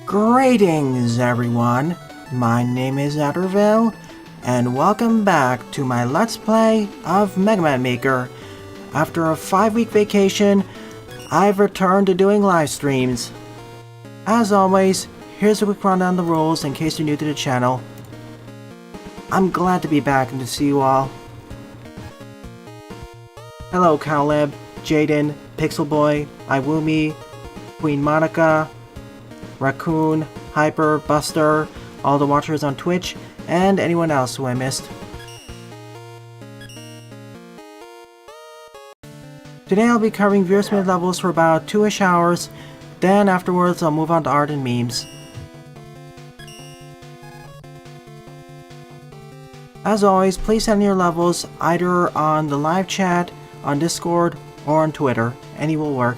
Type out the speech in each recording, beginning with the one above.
Greetings, everyone! My name is Adderville, and welcome back to my Let's Play of Mega Man Maker. After a 5-week vacation, I've returned to doing live streams. As always, here's a quick rundown of the rules in case you're new to the channel. I'm glad to be back and to see you all. Hello, Cowlib, Jaden, Pixel Boy, Iwumi, Queen Monica, Raccoon, Hyper, Buster, all the watchers on Twitch, and anyone else who I missed. Today I'll be covering Veersmith levels for about 2-ish hours, then afterwards I'll move on to art and memes. As always, please send your levels either on the live chat, on Discord, or on Twitter. Any will work.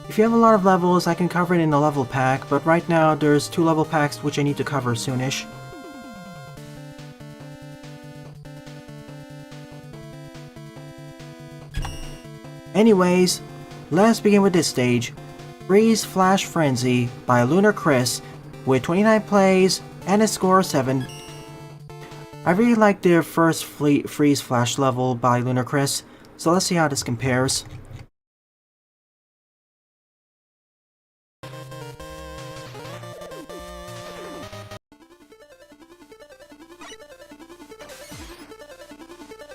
If you have a lot of levels, I can cover it in a level pack, but right now there's 2 level packs which I need to cover soonish. Anyways, let's begin with this stage. Freeze Flash Frenzy by Lunar Chris with 29 plays and a score of 7. I really like the first Freeze Flash level by Lunar Chris, so let's see how this compares.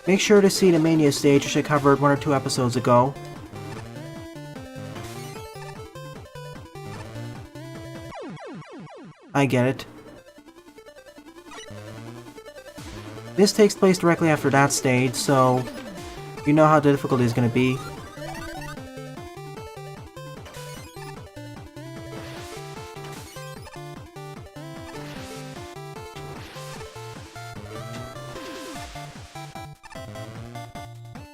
Make sure to see the Mania stage which I covered 1 or 2 episodes ago. I get it. This takes place directly after that stage, so you know how difficult it's gonna be.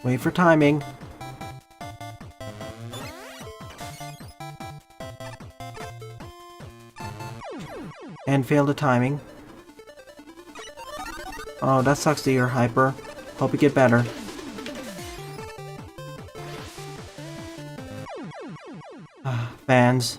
Wait for timing. And fail the timing. Oh, that sucks to hear, Hyper. Hope you get better. Fans.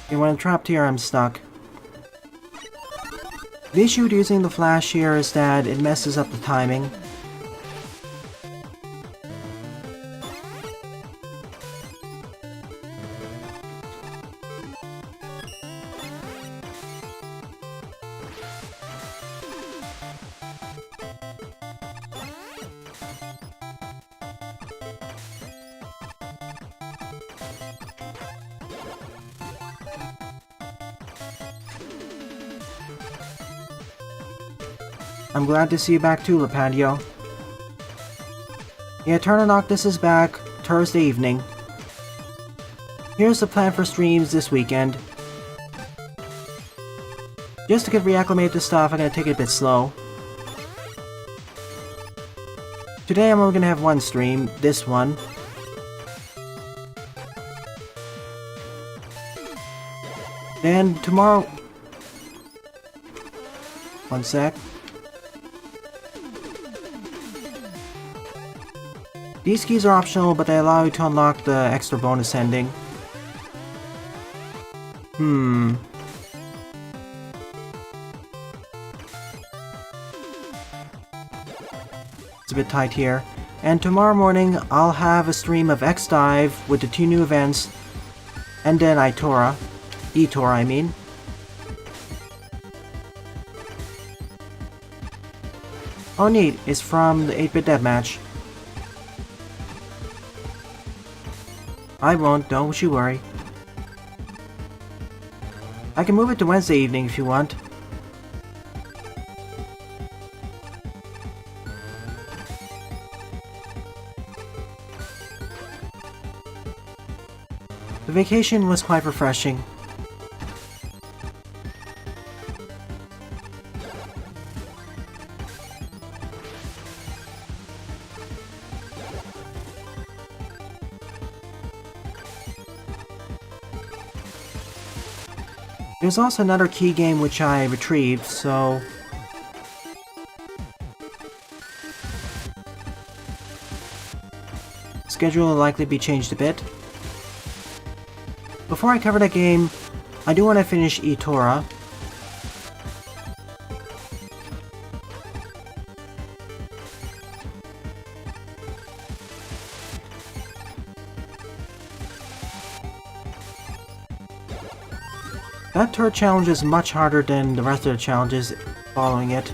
Okay, when I'm trapped here, I'm stuck. The issue with using the flash here is that it messes up the timing. I'm glad to see you back too, Lepadio. Yeah, Eternal Noctis is back Thursday evening. Here's the plan for streams this weekend. Just to get reacclimated to stuff, I'm gonna take it a bit slow. Today I'm only gonna have one stream, this one. Then tomorrow... One sec. These keys are optional, but they allow you to unlock the extra bonus ending. It's a bit tight here. And tomorrow morning, I'll have a stream of X-Dive with the 2 new events, and then Etora, I mean. Oh neat, it's from the 8-bit deathmatch. I won't, don't you worry. I can move it to Wednesday evening if you want. The vacation was quite refreshing. There's also another key game which I retrieved, so... Schedule will likely be changed a bit. Before I cover that game, I do want to finish Etora. That turret challenge is much harder than the rest of the challenges following it.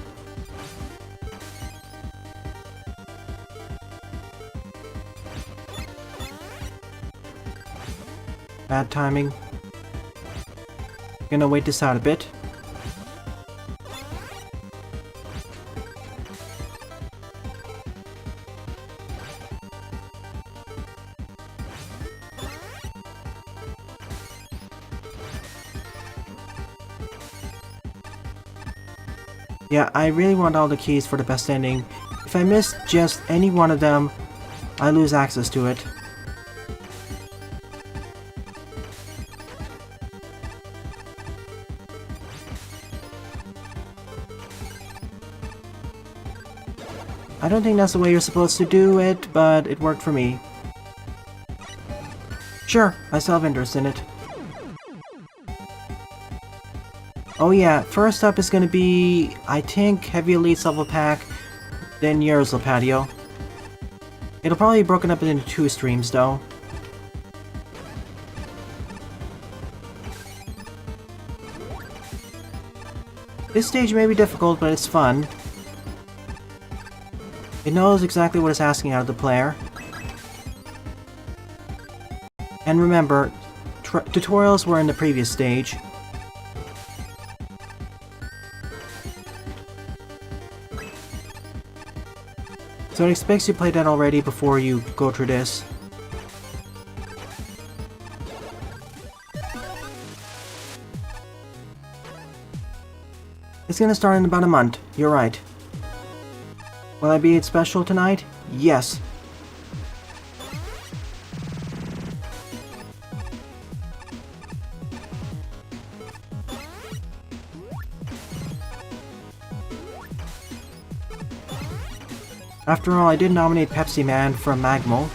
Bad timing. Gonna wait this out a bit. Yeah, I really want all the keys for the best ending. If I miss just any one of them, I lose access to it. I don't think that's the way you're supposed to do it, but it worked for me. Sure, I still have interest in it. Oh yeah, first up is gonna be, I think, Heavy Elite's level pack, then yours, Lepadio. It'll probably be broken up into 2 streams, though. This stage may be difficult, but it's fun. It knows exactly what it's asking out of the player. And remember, tutorials were in the previous stage. So it expects you played that already before you go through this. It's gonna start in about a month, you're right. Will I be it special tonight? Yes. After all, I did nominate Pepsi Man from Magmo.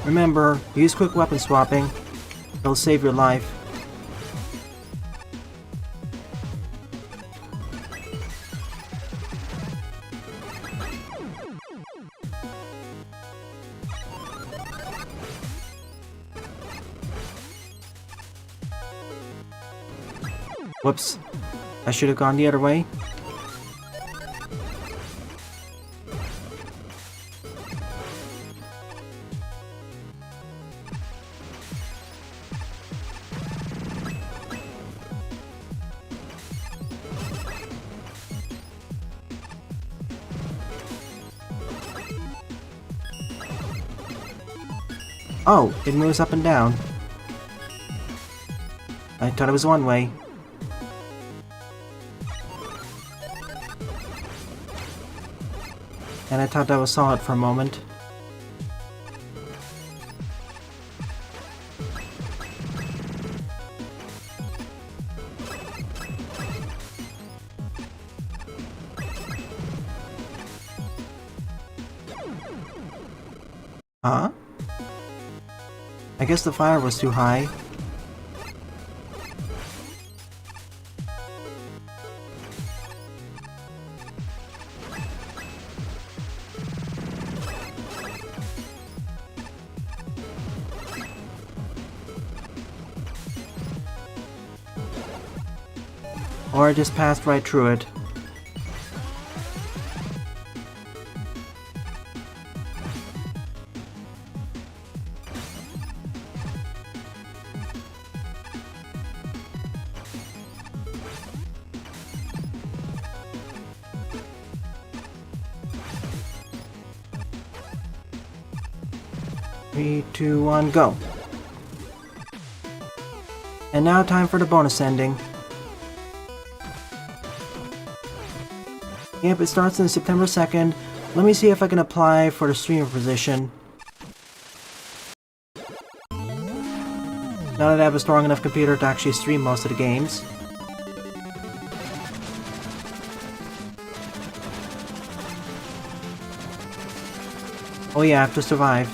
Remember, use quick weapon swapping. It'll save your life. Whoops. I should have gone the other way. Oh, it moves up and down. I thought it was one way. And I thought that was solid for a moment. Huh? I guess the fire was too high. Or I just passed right through it. Three, two, one, go! And now time for the bonus ending. Yep, it starts on September 2nd. Let me see if I can apply for the streamer position. Now that I have a strong enough computer to actually stream most of the games. Oh yeah, I have to survive.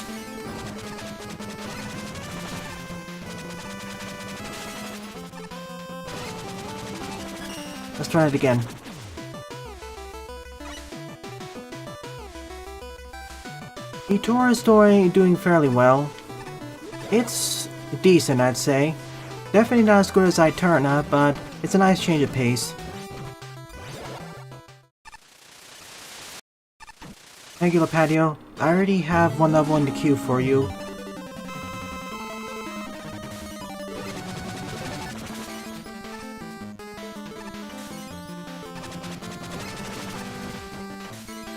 Let's try it again. Itora's story doing fairly well. It's decent, I'd say. Definitely not as good as Eterna, but it's a nice change of pace. Thank you, Lepadio. I already have one level in the queue for you.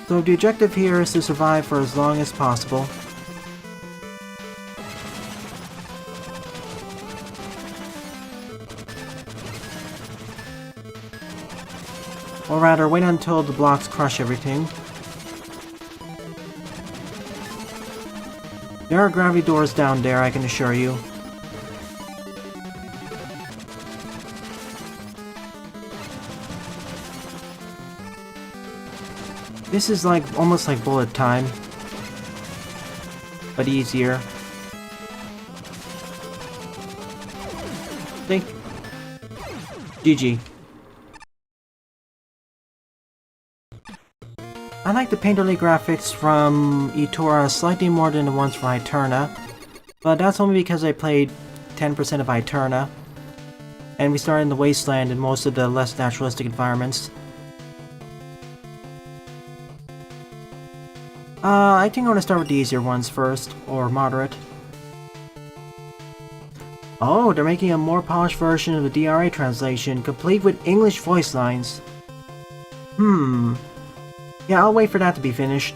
So the objective here is to survive for as long as possible. Or rather, wait until the blocks crush everything. There are gravity doors down there, I can assure you. This is like almost like bullet time, but easier. Think. GG. I like the painterly graphics from Itora slightly more than the ones from Eterna, but that's only because I played 10% of Eterna, and we started in the wasteland and most of the less naturalistic environments. I think I'm gonna start with the easier ones first, or moderate. Oh, they're making a more polished version of the DRA translation, complete with English voice lines. Yeah, I'll wait for that to be finished.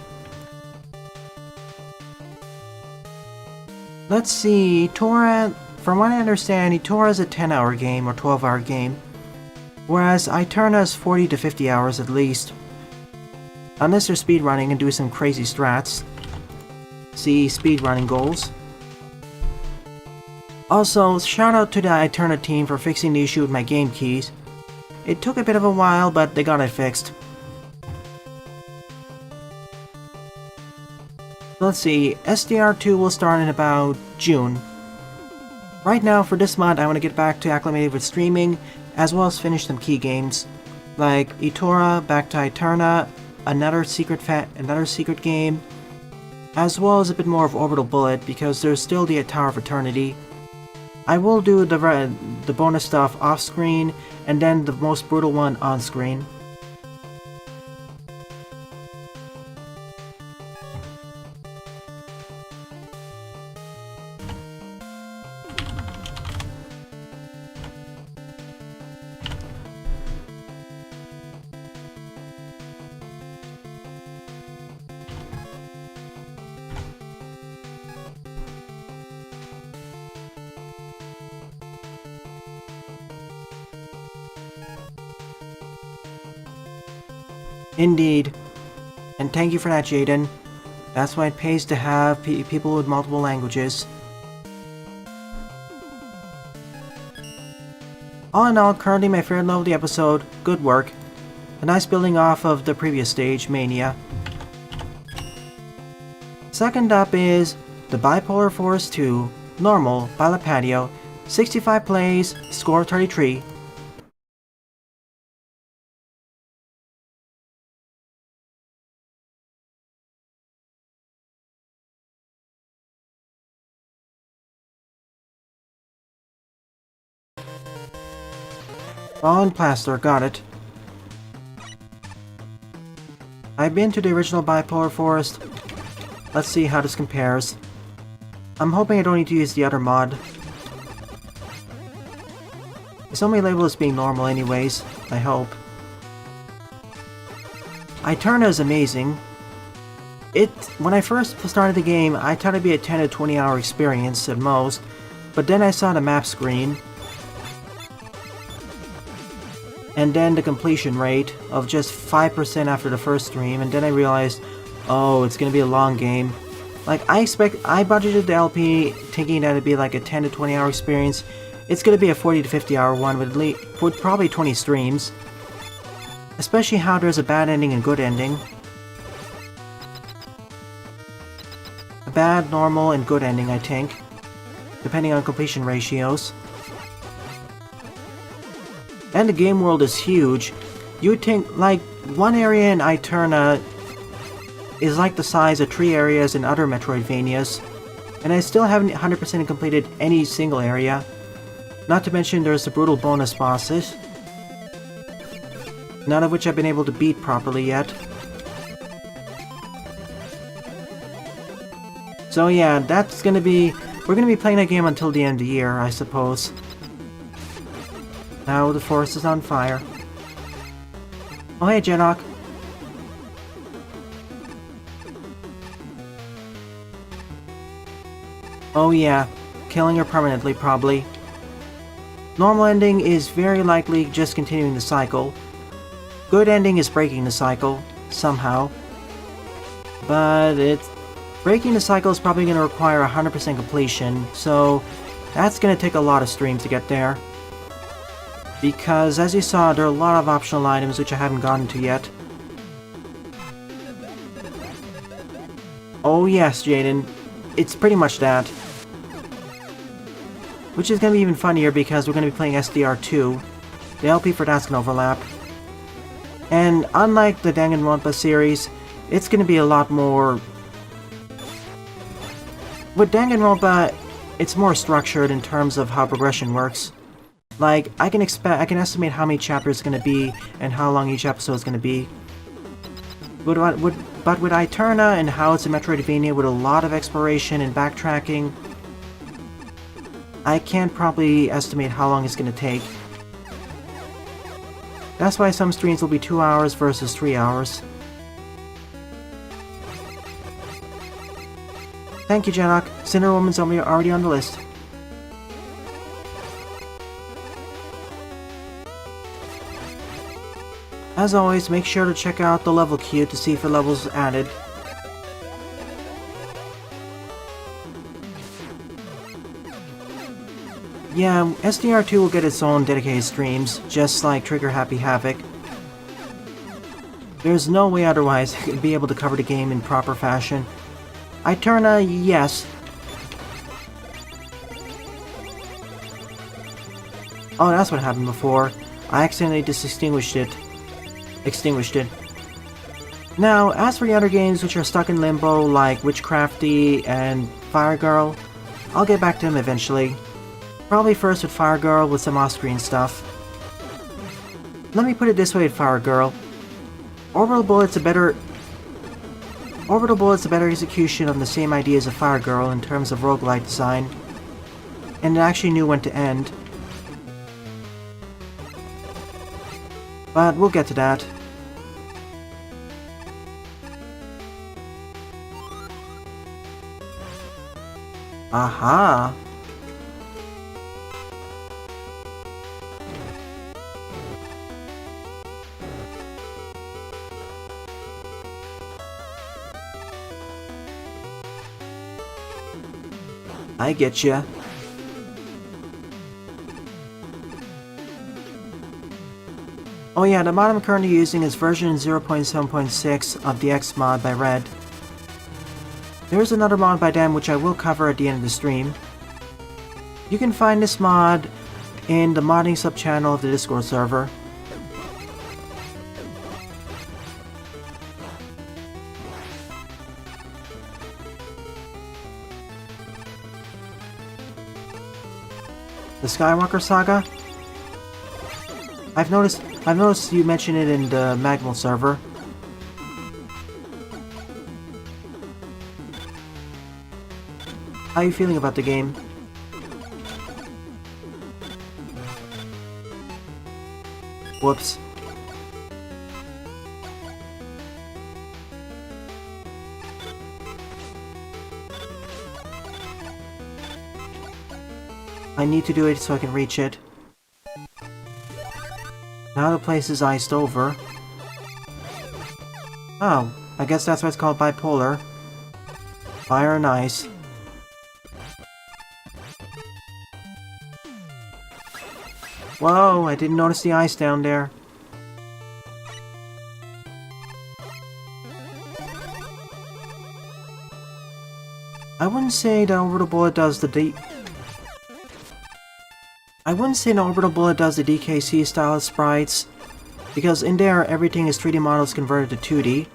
Let's see, Tora, from what I understand, Tora is a 10-hour game or 12-hour game, whereas Eterna is 40 to 50 hours at least. Unless you're speedrunning and do some crazy strats. See speedrunning goals. Also, shout out to the Eterna team for fixing the issue with my game keys. It took a bit of a while, but they got it fixed. Let's see, SDR2 will start in about June. Right now, for this month, I want to get back to acclimated with streaming, as well as finish some key games, like Itora, back to Eterna, another secret game, as well as a bit more of Orbital Bullet, because there's still the Tower of Eternity. I will do the bonus stuff off screen, and then the most brutal one on screen. Indeed. And thank you for that, Jaden. That's why it pays to have people with multiple languages. All in all, currently my favorite level of the episode. Good work. A nice building off of the previous stage, Mania. Second up is the Bipolar Force 2, Normal, by La Patio, 65 plays, score 33. All in plaster, got it. I've been to the original Bipolar Forest. Let's see how this compares. I'm hoping I don't need to use the other mod. It's only labeled as being normal anyways, I hope. Eterna is amazing. When I first started the game, I thought it'd be a 10 to 20 hour experience at most, but then I saw the map screen, and then the completion rate of just 5% after the first stream, and then I realized, oh, it's gonna be a long game. Like, I budgeted the LP thinking that it'd be like a 10 to 20 hour experience. It's gonna be a 40 to 50 hour one with probably 20 streams. Especially how there's a bad ending and good ending. A bad, normal, and good ending, I think. Depending on completion ratios. And the game world is huge. You would think, like, one area in Eterna is like the size of 3 areas in other Metroidvanias, and I still haven't 100% completed any single area. Not to mention there's the brutal bonus bosses, none of which I've been able to beat properly yet. So yeah, we're gonna be playing that game until the end of the year, I suppose. Now the forest is on fire. Oh hey, Jenock. Oh yeah, killing her permanently, probably. Normal ending is very likely just continuing the cycle. Good ending is breaking the cycle, somehow. But breaking the cycle is probably going to require 100% completion, so that's going to take a lot of streams to get there. Because, as you saw, there are a lot of optional items which I haven't gotten to yet. Oh yes, Jaden. It's pretty much that. Which is going to be even funnier because we're going to be playing SDR2. The LP for that's going to overlap. And unlike the Danganronpa series, it's going to be a lot more... With Danganronpa, it's more structured in terms of how progression works. Like, I can estimate how many chapters it's going to be and how long each episode is going to be. But with Eterna and how it's a Metroidvania with a lot of exploration and backtracking, I can't probably estimate how long it's going to take. That's why some streams will be 2 hours versus 3 hours. Thank you, Jenock. Cinder Woman's already on the list. As always, make sure to check out the level queue to see if a level's added. Yeah, SDR2 will get its own dedicated streams, just like Trigger Happy Havoc. There's no way otherwise I could be able to cover the game in proper fashion. Eterna, yes. Oh, that's what happened before. I accidentally extinguished it. Now, as for the other games which are stuck in limbo, like Witchcrafty and Fire Girl, I'll get back to them eventually. Probably first with Fire Girl with some off-screen stuff. Let me put it this way with Fire Girl. Orbital Bullet's a better execution of the same ideas of Fire Girl in terms of roguelike design, and it actually knew when to end. But we'll get to that. Aha! I get ya. Oh yeah, the mod I'm currently using is version 0.7.6 of the X mod by Red. There is another mod by them which I will cover at the end of the stream. You can find this mod in the modding sub-channel of the Discord server. The Skywalker Saga? I've noticed you mention it in the Magmal server. How are you feeling about the game? Whoops. I need to do it so I can reach it. Now the place is iced over. Oh, I guess that's why it's called bipolar. Fire and ice. Whoa, I didn't notice the ice down there. I wouldn't say the Orbital Bullet does the DKC style of sprites, because in there everything is 3D models converted to 2D.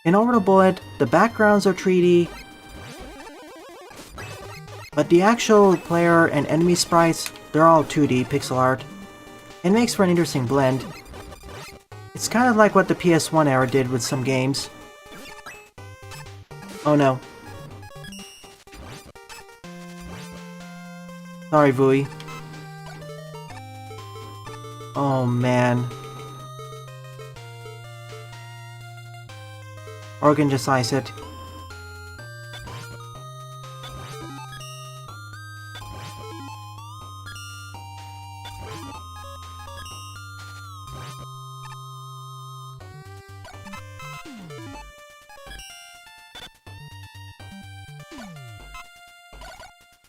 In Orbital Bullet, the backgrounds are 3D, but the actual player and enemy sprites, they're all 2D pixel art. It makes for an interesting blend. It's kind of like what the PS1 era did with some games. Oh no. Sorry, Vui. Oh man. Or we can just ice it.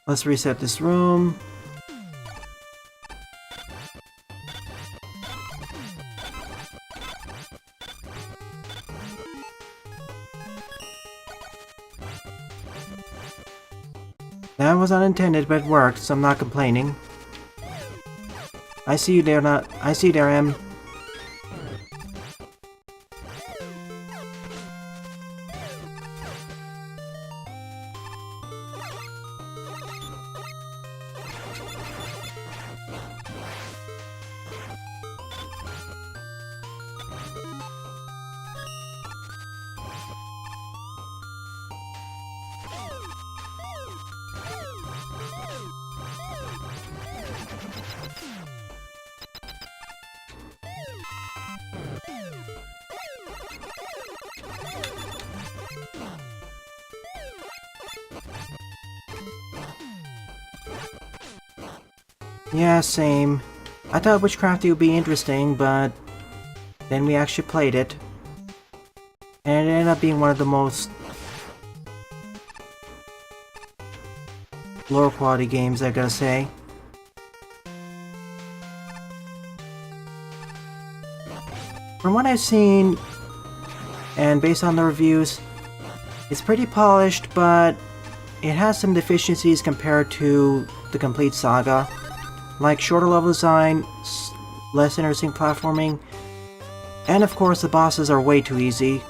Let's reset this room. That was unintended, but it worked, so I'm not complaining. I see you there, I see you there, Em. Yeah, same. I thought Witchcrafty would be interesting, but then we actually played it. And it ended up being one of the most lower quality games, I gotta say. From what I've seen, and based on the reviews, it's pretty polished, but it has some deficiencies compared to the complete saga. Like shorter level design, less interesting platforming, and of course the bosses are way too easy.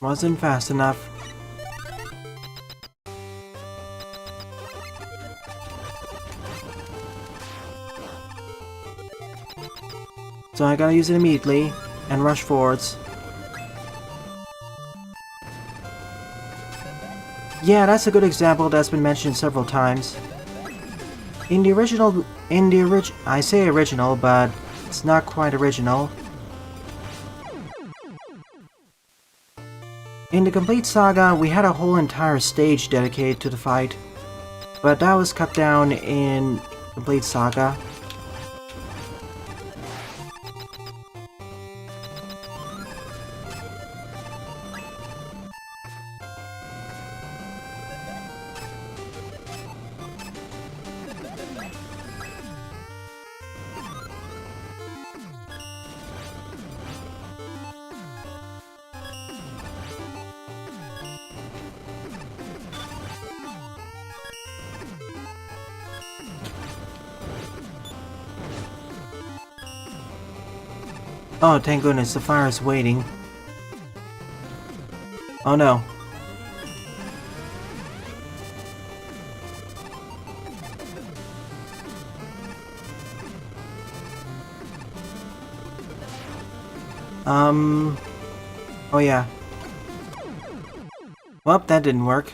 Wasn't fast enough. So I gotta use it immediately and rush forwards. Yeah, that's a good example that's been mentioned several times. I say original, but it's not quite original. In the Complete Saga, we had a whole entire stage dedicated to the fight, but that was cut down in Complete Saga. Oh, thank goodness, the fire is waiting. Oh no. Oh yeah. Well, that didn't work.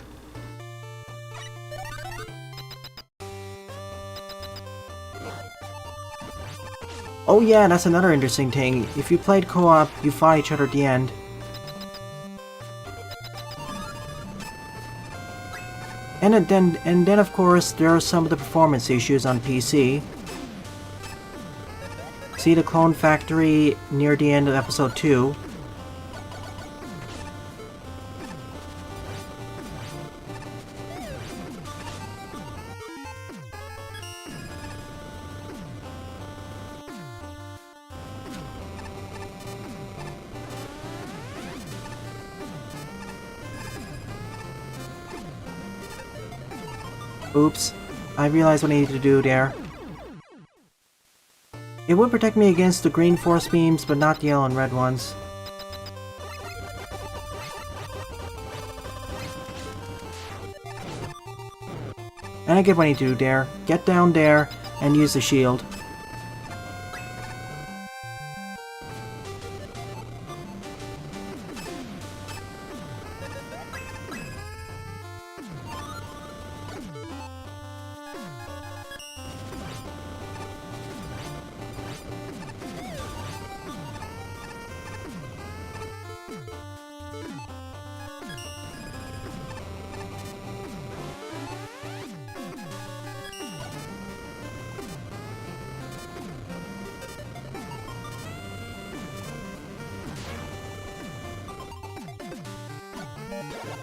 Oh yeah, that's another interesting thing. If you played co-op, you fought each other at the end. And then of course, there are some of the performance issues on PC. See the clone factory near the end of episode 2. Oops, I realized what I needed to do there. It would protect me against the green force beams, but not the yellow and red ones. And I get what I need to do there. Get down there and use the shield.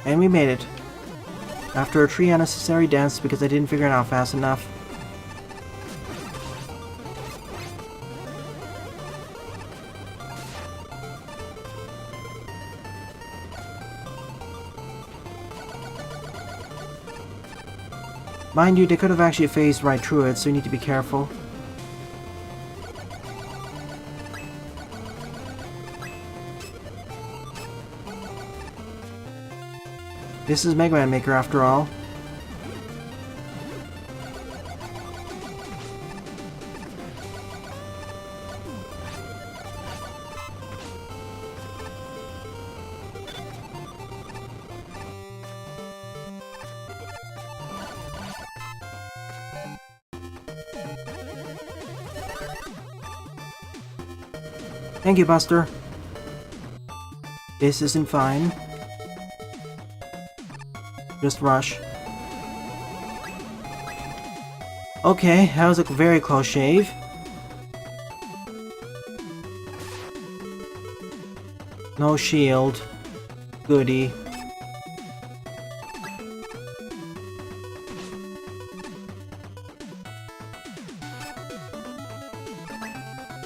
And we made it. After 3 unnecessary deaths because I didn't figure it out fast enough. Mind you, they could have actually phased right through it, so you need to be careful. This is Mega Man Maker after all. Thank you, Buster. This isn't fine. Just rush. Okay, that was a very close shave. No shield. Goody.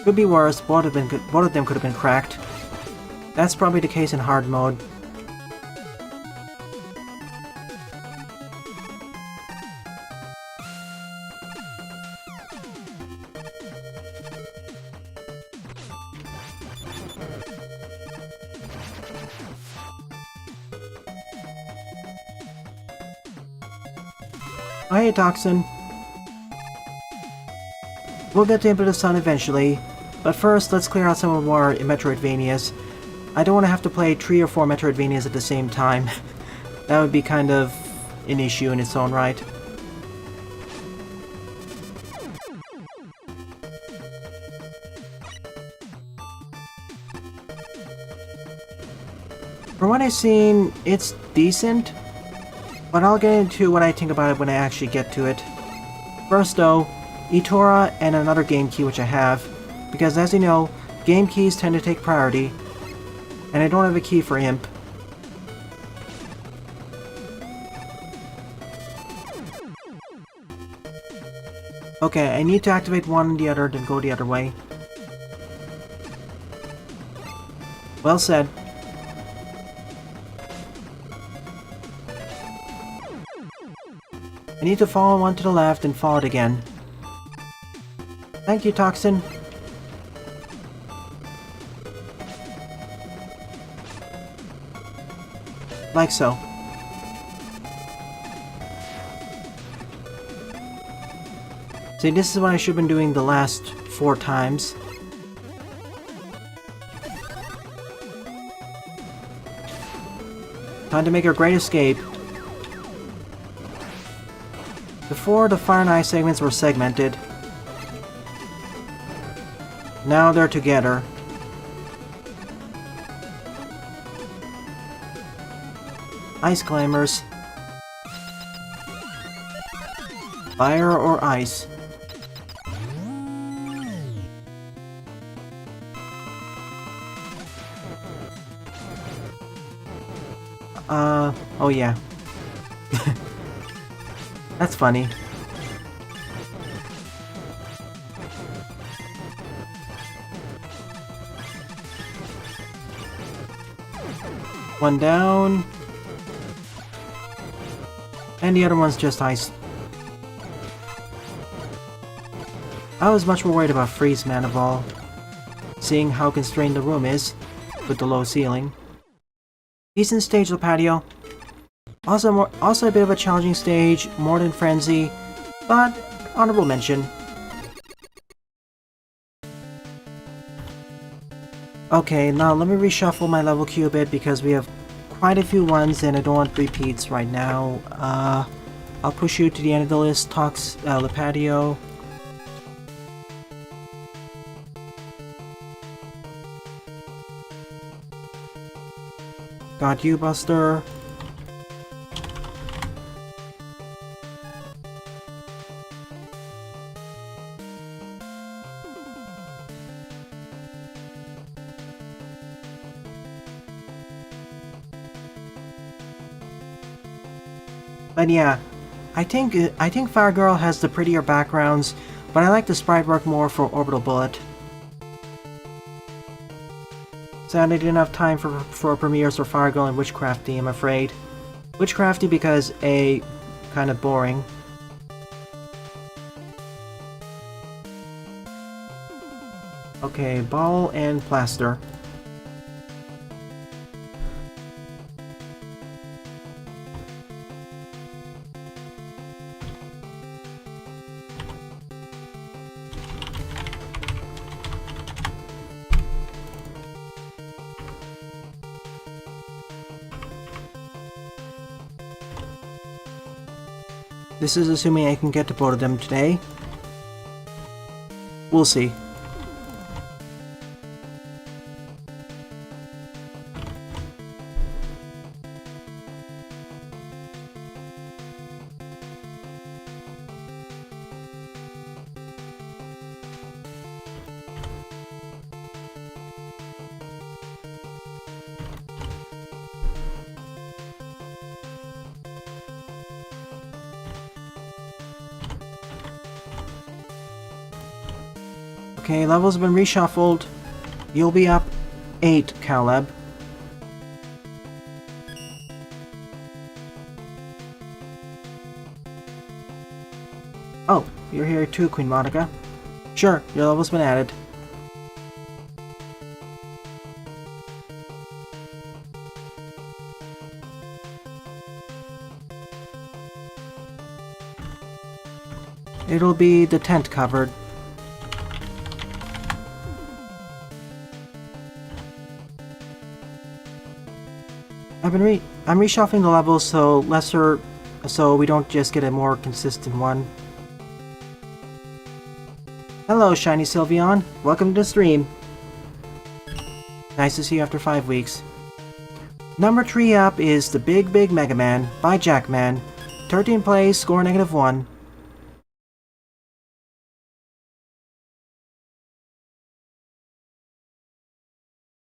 Could be worse. Both of them could have been cracked. That's probably the case in hard mode. Oh hey, Toxin. We'll get to Impetus Sun eventually, but first let's clear out some of our Metroidvanias. I don't want to have to play 3 or 4 Metroidvanias at the same time. That would be kind of an issue in its own right. From what I've seen, it's decent, but I'll get into what I think about it when I actually get to it. First though, Etora and another game key which I have, because as you know, game keys tend to take priority, and I don't have a key for Imp. Okay, I need to activate one and the other, then go the other way. Well said. I need to follow one to the left and follow it again. Thank you, Toxin. Like so. See, this is what I should have been doing the last 4 times. Time to make our great escape. Before, the Fire and Ice segments were segmented. Now they're together. Ice climbers. Fire or ice? Oh yeah. That's funny. One down. And the other one's just ice. I was much more worried about Freeze Man of all, seeing how constrained the room is, with the low ceiling. Decent stage, the patio. Also a bit of a challenging stage, more than Frenzy, but honorable mention. Okay, now let me reshuffle my level queue a bit because we have quite a few ones and I don't want repeats right now. I'll push you to the end of the list, the patio. Got you, Buster. But yeah, I think Fire Girl has the prettier backgrounds, but I like the sprite work more for Orbital Bullet. Sadly, I didn't have time for premieres for Fire Girl and Witchcrafty, I'm afraid. Witchcrafty because A, kind of boring. Okay, ball and plaster. This is assuming I can get to both of them today. We'll see. Okay, levels have been reshuffled. You'll be up 8, Caleb. Oh, you're here too, Queen Monica. Sure, your level's been added. It'll be the tent covered. I'm reshuffling the levels so we don't just get a more consistent one. Hello, Shiny Sylveon. Welcome to the stream. Nice to see you after 5 weeks. Number 3 up is the Big Big Mega Man by Jackman. 13 plays, score -1.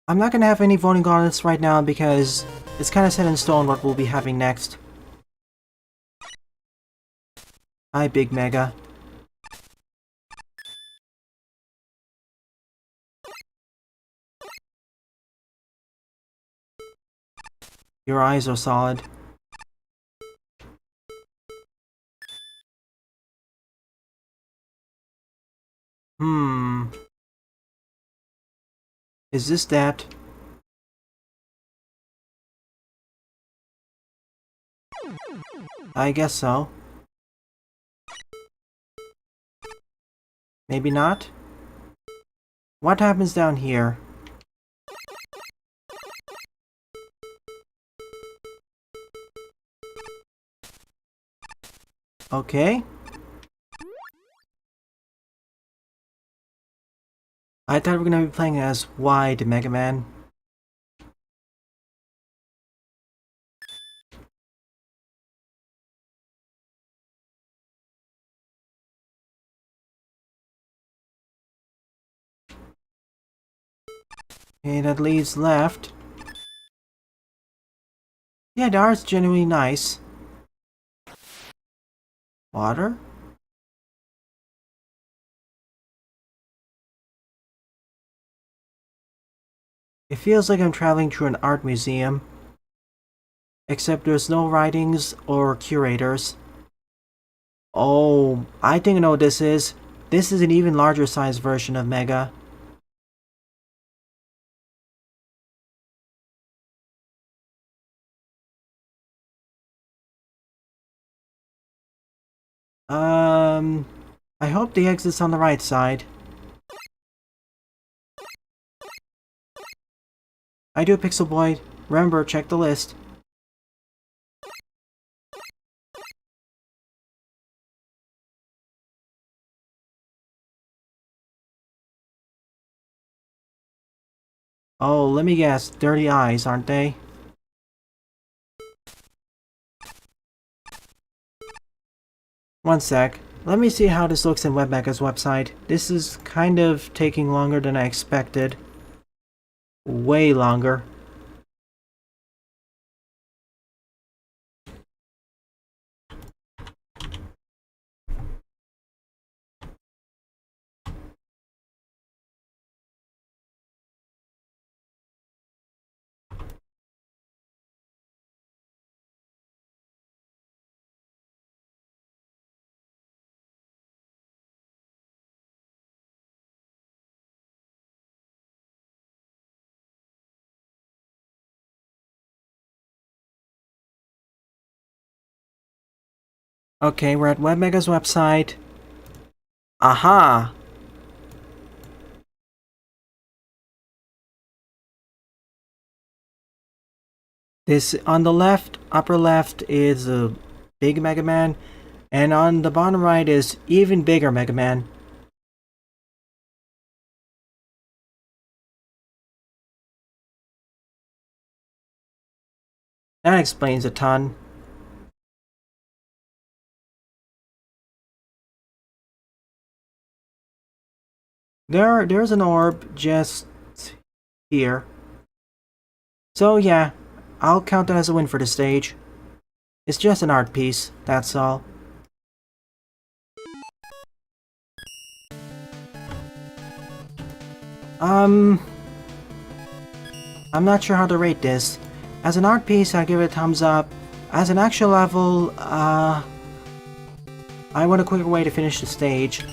I'm not gonna have any voting on this right now because it's kind of set in stone what we'll be having next. Hi, Big Mega. Your eyes are solid. Is this that? I guess so. Maybe not? What happens down here? Okay. I thought we were gonna be playing as Wide Mega Man. Okay, that leaves left. Yeah, the art's genuinely nice. Water? It feels like I'm traveling through an art museum. Except there's no writings or curators. Oh, I think I know what this is. This is an even larger size version of Mega. I hope the exit's on the right side. I do, Pixel Boy. Remember, check the list. Oh, let me guess. Dirty eyes, aren't they? One sec. Let me see how this looks in WebMega's website. This is kind of taking longer than I expected. Way longer. Okay, we're at WebMega's website. Aha! This, on the left, upper left is a big Mega Man, and on the bottom right is even bigger Mega Man. That explains a ton. There's an orb just here. So yeah, I'll count that as a win for the stage. It's just an art piece, that's all. I'm not sure how to rate this. As an art piece, I give it a thumbs up. As an actual level, I want a quicker way to finish the stage.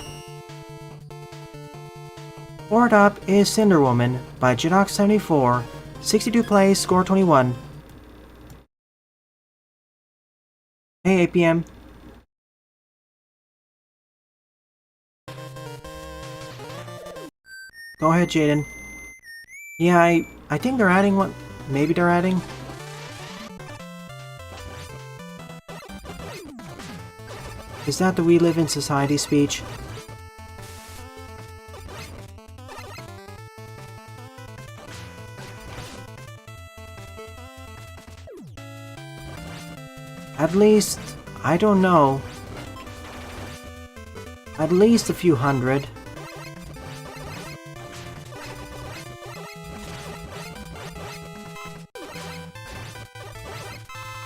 Fourth up is Cinder Woman by Jinox74. 62 plays, score 21. Hey, 8 PM. Go ahead, Jaden. Yeah, I think they're adding one. Maybe they're adding. Is that the We Live in Society speech? At least, I don't know. At least a few hundred.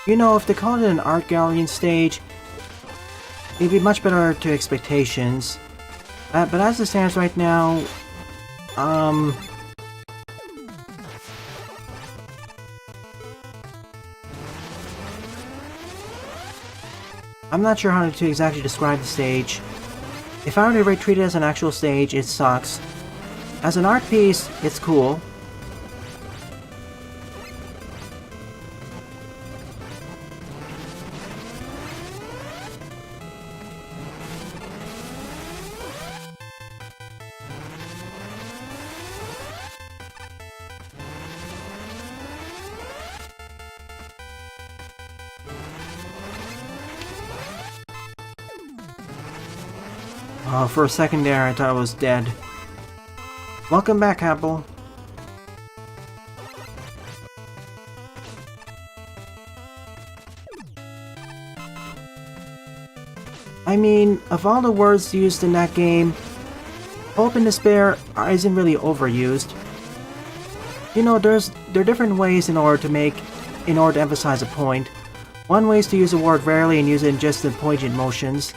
You know, if they called it an art gallery and stage, it'd be much better to expectations. But as it stands right now, I'm not sure how to exactly describe the stage. If I were to treat it as an actual stage, it sucks. As an art piece, it's cool. Oh, for a second there, I thought I was dead. Welcome back, Apple. I mean, of all the words used in that game, hope and despair isn't really overused. You know, there are different ways in order to emphasize a point. One way is to use a word rarely and use it in just in poignant motions.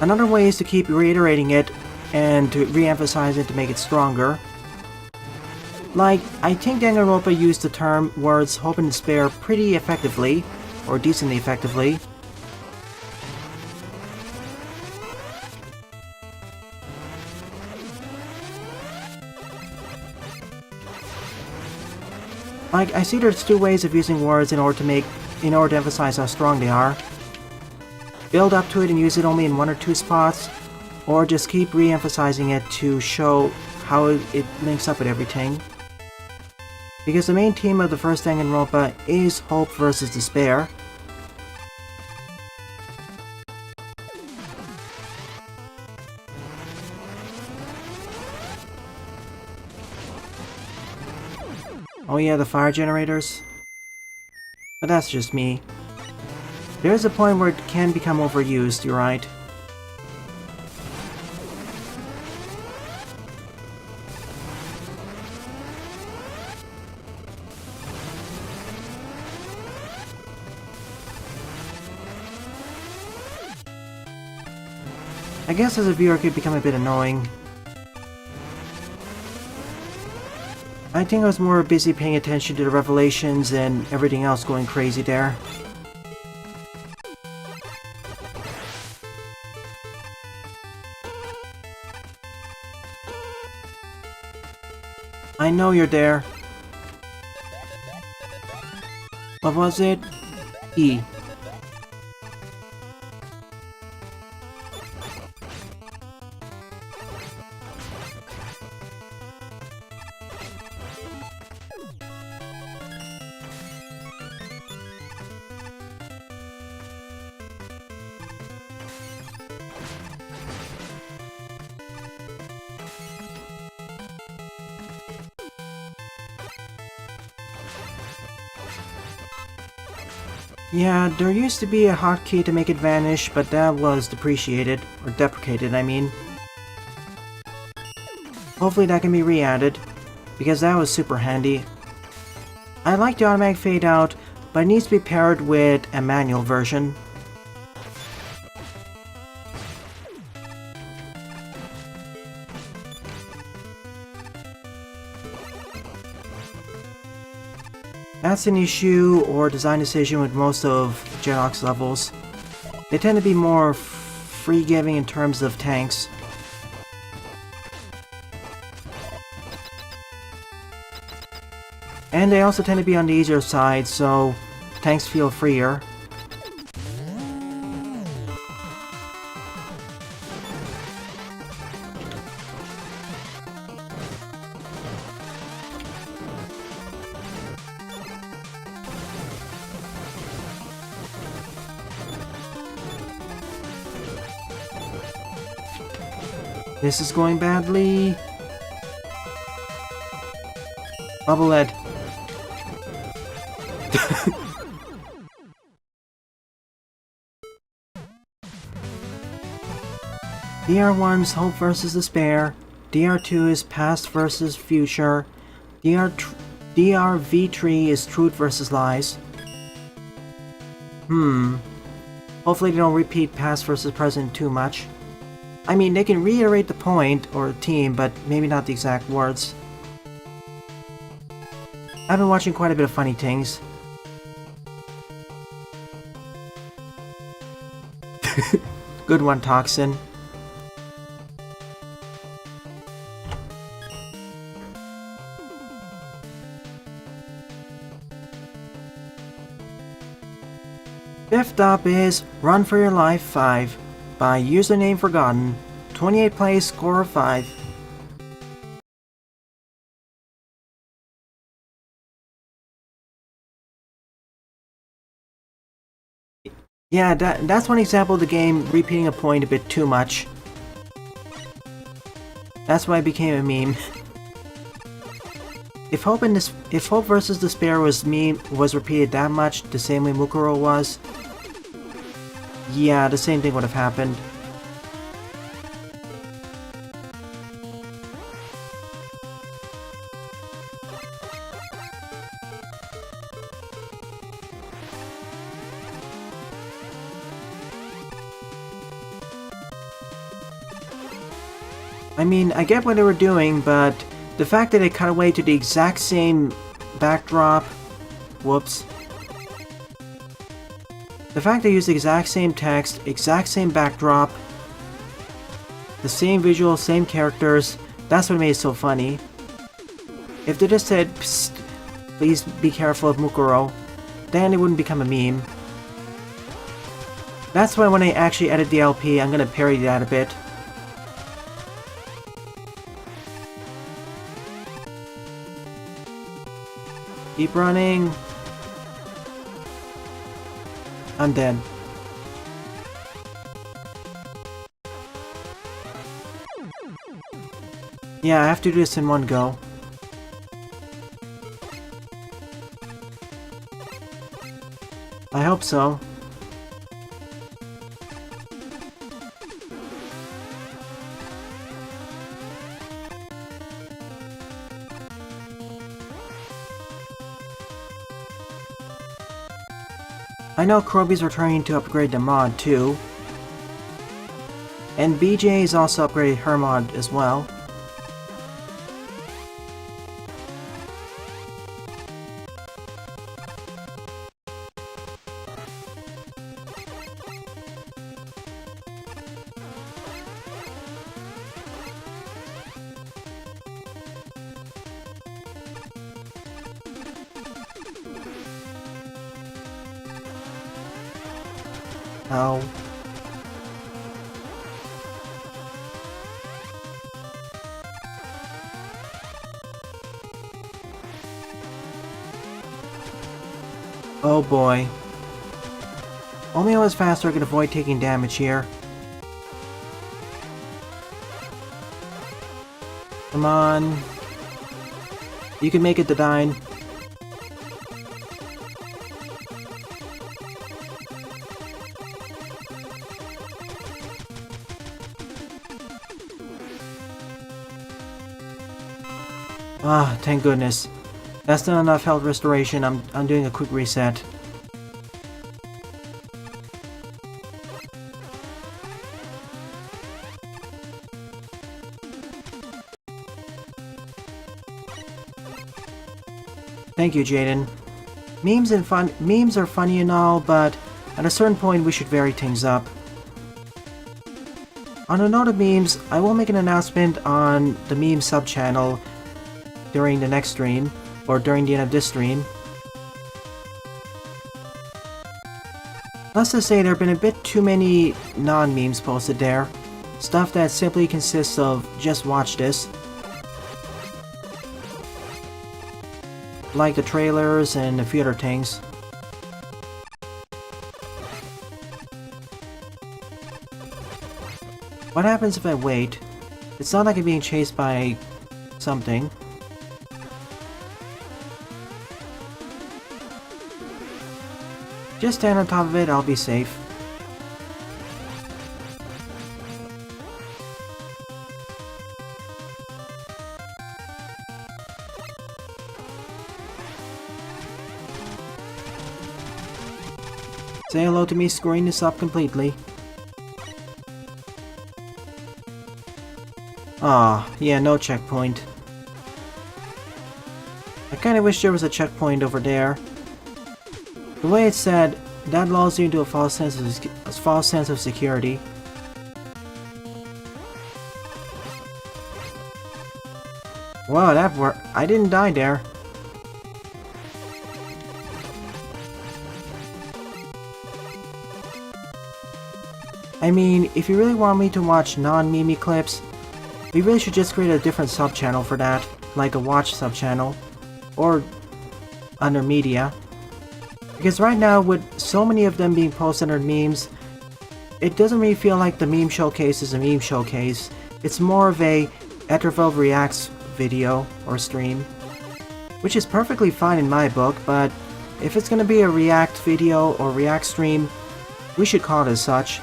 Another way is to keep reiterating it and to re-emphasize it to make it stronger. Like, I think Danganronpa used the term words hope and despair pretty effectively, or decently effectively. Like, I see there's two ways of using words in order to emphasize how strong they are. Build up to it and use it only in one or two spots, or just keep re-emphasizing it to show how it links up with everything. Because the main theme of the first Danganronpa is hope versus despair. Oh yeah, the fire generators? But that's just me. There is a point where it can become overused, you're right. I guess as a viewer it could become a bit annoying. I think I was more busy paying attention to the revelations and everything else going crazy there. I know you're there. What was it? E. Yeah, there used to be a hotkey to make it vanish, but that was depreciated, or deprecated, I mean. Hopefully that can be re-added, because that was super handy. I like the automatic fade out, but it needs to be paired with a manual version. That's an issue or design decision with most of Genox levels. They tend to be more free-giving in terms of tanks. And they also tend to be on the easier side, so tanks feel freer. This is going badly. Bubblehead. DR1's Hope versus Despair. DR2 is Past versus Future. DRV3 is Truth versus Lies. Hopefully they don't repeat Past versus Present too much. I mean, they can reiterate the point or theme, but maybe not the exact words. I've been watching quite a bit of funny things. Good one, Toxin. Fifth up is Run for Your Life 5 by Username Forgotten. 28 plays, score of 5. Yeah, that's one example of the game repeating a point a bit too much. That's why it became a meme. If Hope versus Despair was repeated that much, the same way Mukuro was, yeah, the same thing would have happened. I mean, I get what they were doing, but the fact that they cut away to the exact same backdrop... Whoops. The fact they used the exact same text, exact same backdrop, the same visual, same characters, that's what made it so funny. If they just said, "Psst, please be careful of Mukuro," then it wouldn't become a meme. That's why when I actually edit the LP, I'm gonna parody that a bit. Keep running. I'm dead. Yeah, I have to do this in one go. I hope so. I know Kroby's returning to upgrade the mod too. And BJ is also upgraded her mod as well. Ow. Oh boy. Only I was faster I could avoid taking damage here. Come on. You can make it to Dine. Ah, thank goodness. That's not enough health restoration. I'm doing a quick reset. Thank you, Jaden. Memes are funny and all, but at a certain point we should vary things up. On a note of memes, I will make an announcement on the meme sub-channel during the next stream, or during the end of this stream. Let's just say there have been a bit too many non-memes posted there. Stuff that simply consists of just watch this. Like the trailers and a few other things. What happens if I wait? It's not like I'm being chased by something. Just stand on top of it, I'll be safe. Say hello to me screwing this up completely. Ah, yeah, no checkpoint. I kinda wish there was a checkpoint over there. The way it's said, that lulls you into a false sense of security. Wow, that worked. I didn't die there. I mean, if you really want me to watch non-Mimi clips, we really should just create a different sub-channel for that, like a watch sub-channel, or under media. Because right now, with so many of them being posted under memes, it doesn't really feel like the meme showcase is a meme showcase. It's more of a Etterville Reacts video or stream, which is perfectly fine in my book, but if it's gonna be a React video or React stream, we should call it as such.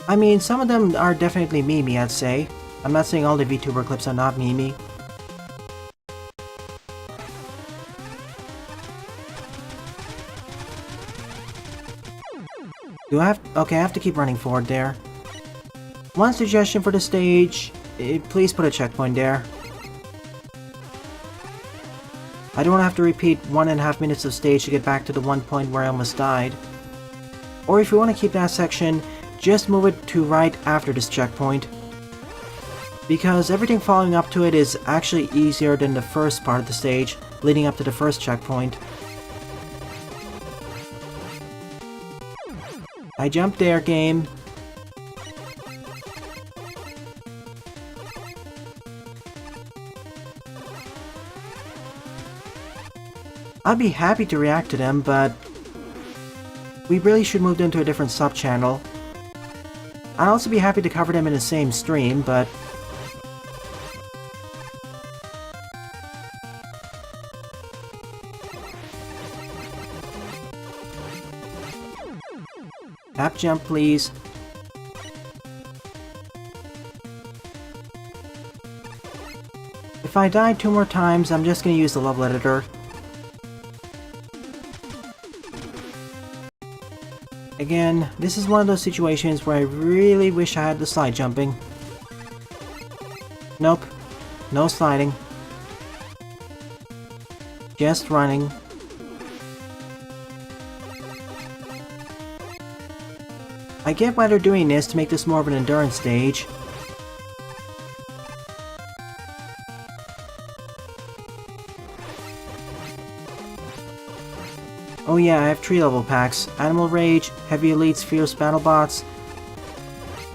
I mean, some of them are definitely memey, I'd say. I'm not saying all the VTuber clips are not memey. Do I have... Okay, I have to keep running forward there. One suggestion for the stage, please put a checkpoint there. I don't want to have to repeat 1.5 minutes of stage to get back to the one point where I almost died. Or if you want to keep that section, just move it to right after this checkpoint. Because everything following up to it is actually easier than the first part of the stage, leading up to the first checkpoint. I jumped there, game. I'd be happy to react to them, but we really should move them to a different sub-channel. I'd also be happy to cover them in the same stream, but tap jump, please. If I die 2 more times, I'm just gonna use the level editor. Again, this is one of those situations where I really wish I had the slide jumping. Nope. No sliding. Just running. I get why they're doing this to make this more of an endurance stage. Oh yeah, I have 3 level packs. Animal Rage, Heavy Elites, Fierce BattleBots,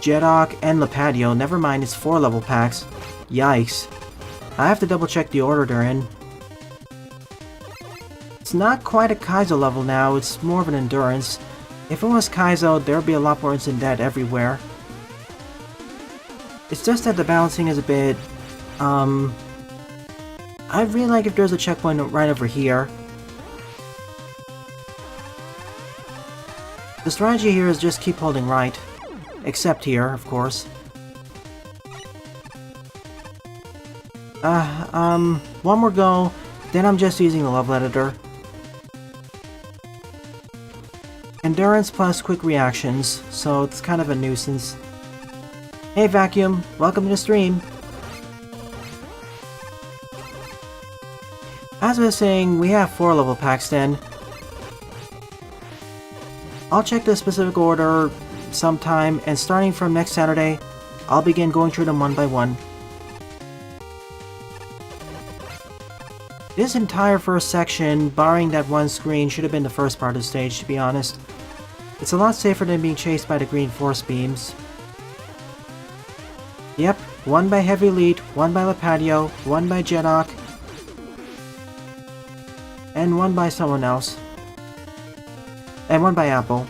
Jedok, and Lepadio. Never mind, it's 4 level packs. Yikes. I have to double check the order they're in. It's not quite a Kaizo level now, it's more of an endurance. If it was Kaizo, there'd be a lot more instant death everywhere. It's just that the balancing is a bit... I'd really like if there's a checkpoint right over here. The strategy here is just keep holding right. Except here, of course. One more go, then I'm just using the level editor. Endurance plus quick reactions, so it's kind of a nuisance. Hey Vacuum, welcome to the stream! As I was saying, we have 4 level packs then. I'll check the specific order sometime, and starting from next Saturday, I'll begin going through them one by one. This entire first section, barring that one screen, should have been the first part of the stage, to be honest. It's a lot safer than being chased by the green force beams. Yep, 1 by Heavy Elite, 1 by Lepadio, 1 by Jedok, and 1 by someone else. And one by Apple.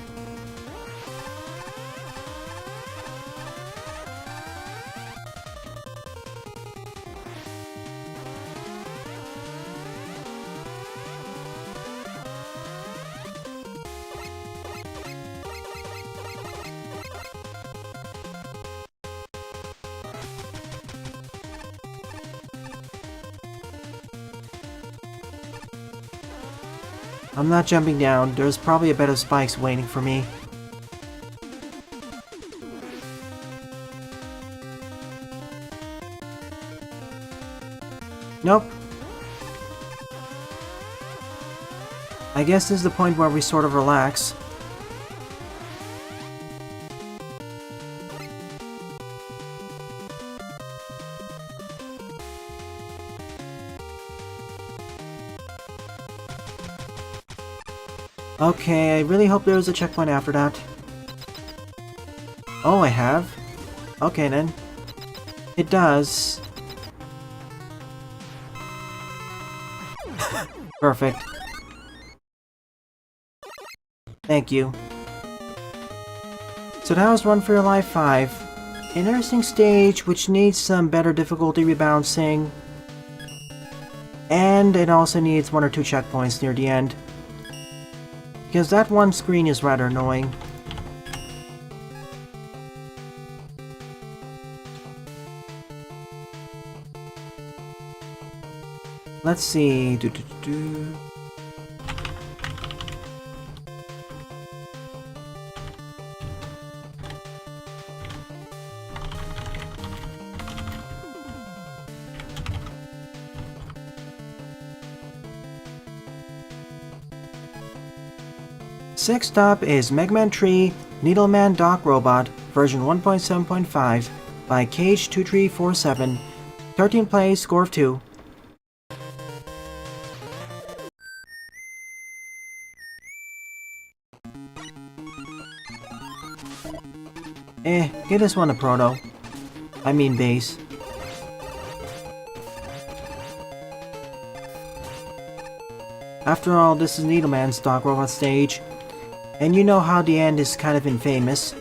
I'm not jumping down. There's probably a bed of spikes waiting for me. Nope. I guess this is the point where we sort of relax. Okay, I really hope there's a checkpoint after that. Oh, I have? Okay then. It does. Perfect. Thank you. So that was Run for Your Life 5. An interesting stage which needs some better difficulty rebalancing. And it also needs 1 or 2 checkpoints near the end. Because that one screen is rather annoying. Let's see. Next up is Mega Man 3 Needleman Dock Robot version 1.7.5 by Cage2347. 13 plays, score of 2. Give this one a proto. I mean base. After all, this is Needleman's Dock Robot stage. And you know how the end is kind of infamous.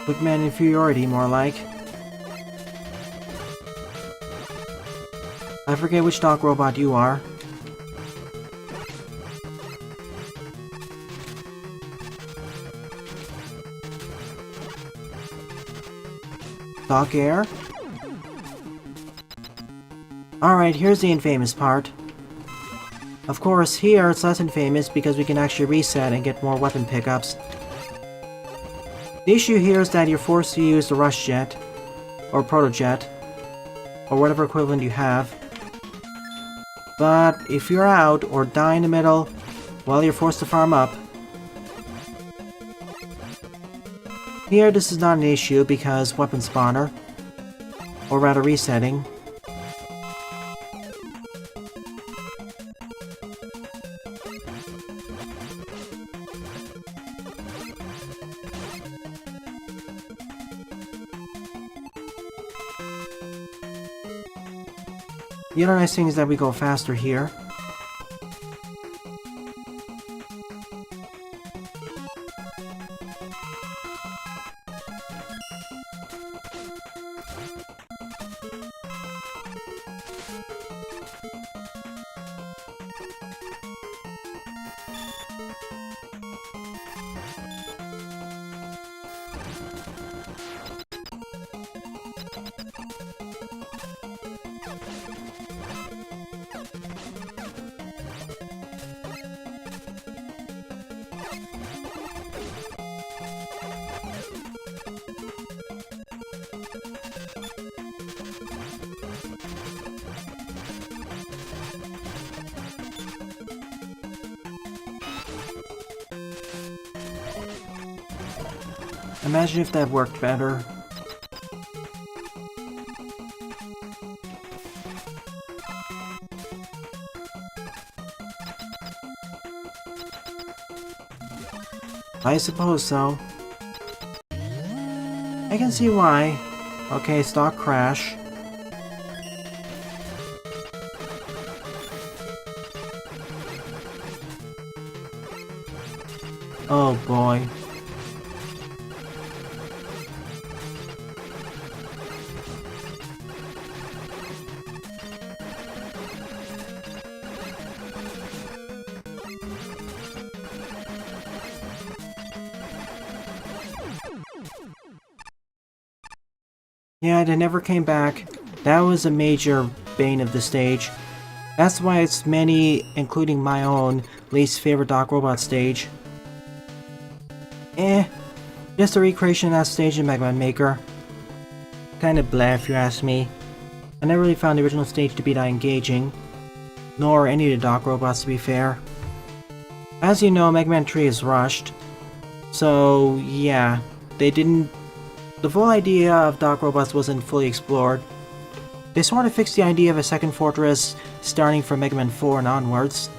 Bookman inferiority, more like. I forget which dock robot you are. Dock Air? Alright, here's the infamous part. Of course, here it's less infamous because we can actually reset and get more weapon pickups. The issue here is that you're forced to use the Rush Jet, or Proto Jet, or whatever equivalent you have. But if you're out or die in the middle, well, you're forced to farm up. Here, this is not an issue because weapon spawner, or rather resetting. The other nice thing is that we go faster here. Imagine if that worked better. I suppose so. I can see why. Okay, stock crash. Oh boy. Yeah, they never came back. That was a major bane of the stage. That's why it's many, including my own, least favorite Doc Robot stage. Just a recreation of that stage in Mega Man Maker. Kinda blah if you ask me. I never really found the original stage to be that engaging. Nor any of the Doc Robots, to be fair. As you know, Mega Man 3 is rushed. So, yeah, they didn't... The full idea of Doc Robots wasn't fully explored. They sort of fixed the idea of a second fortress starting from Mega Man 4 and onwards.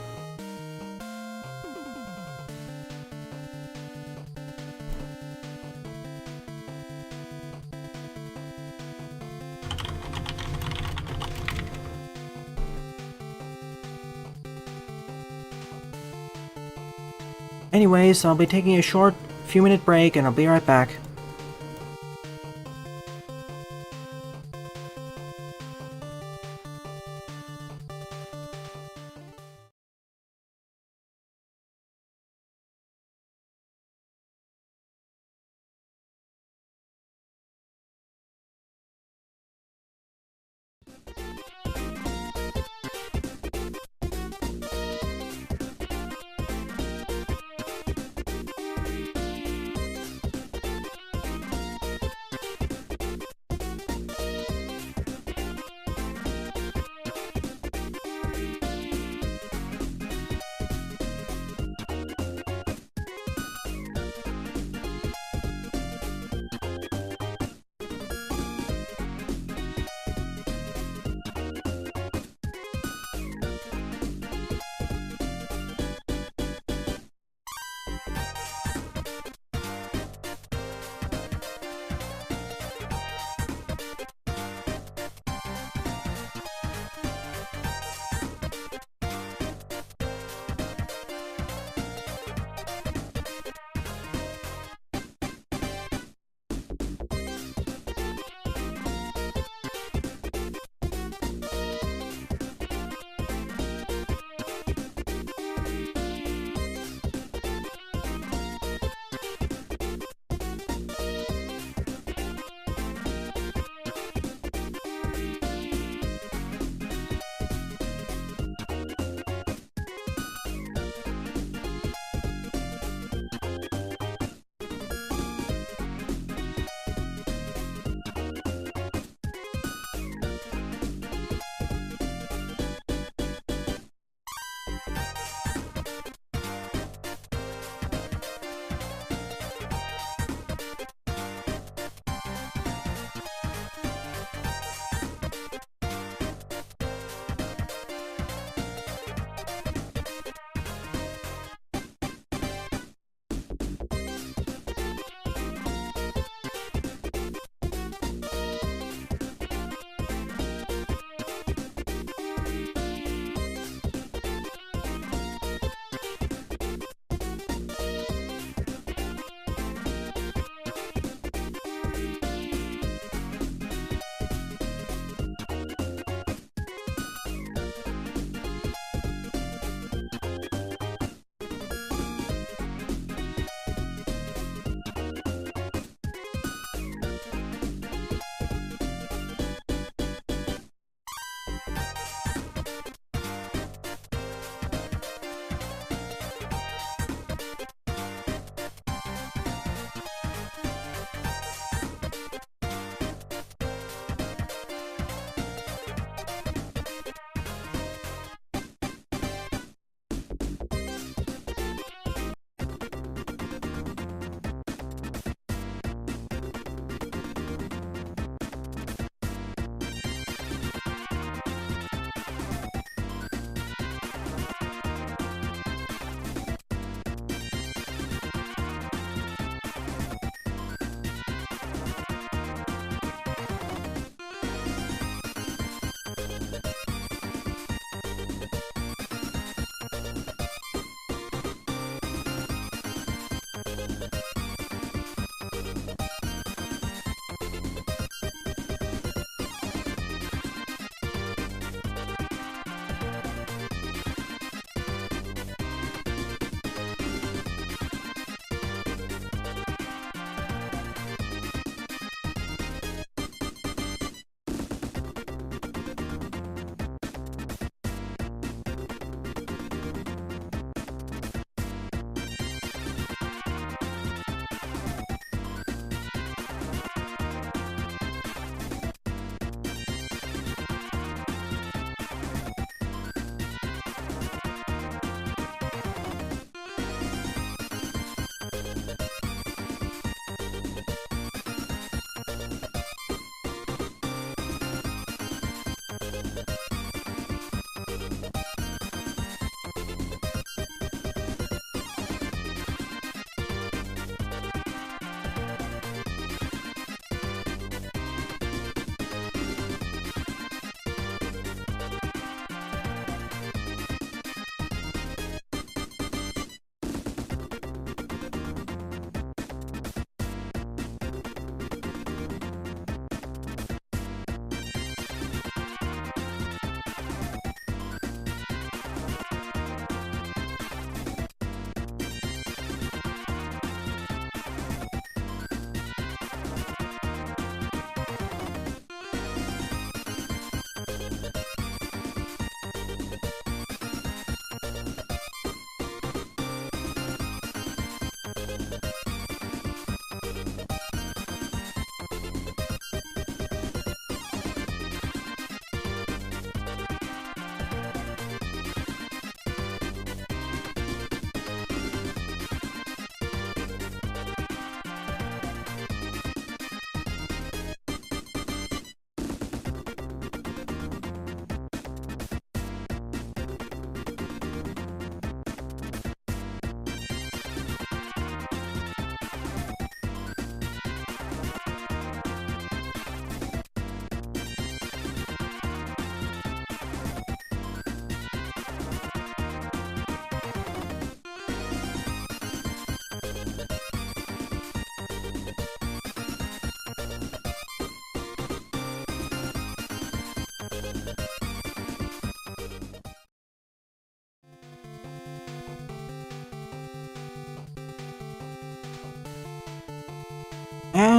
Anyways, I'll be taking a short few-minute break and I'll be right back.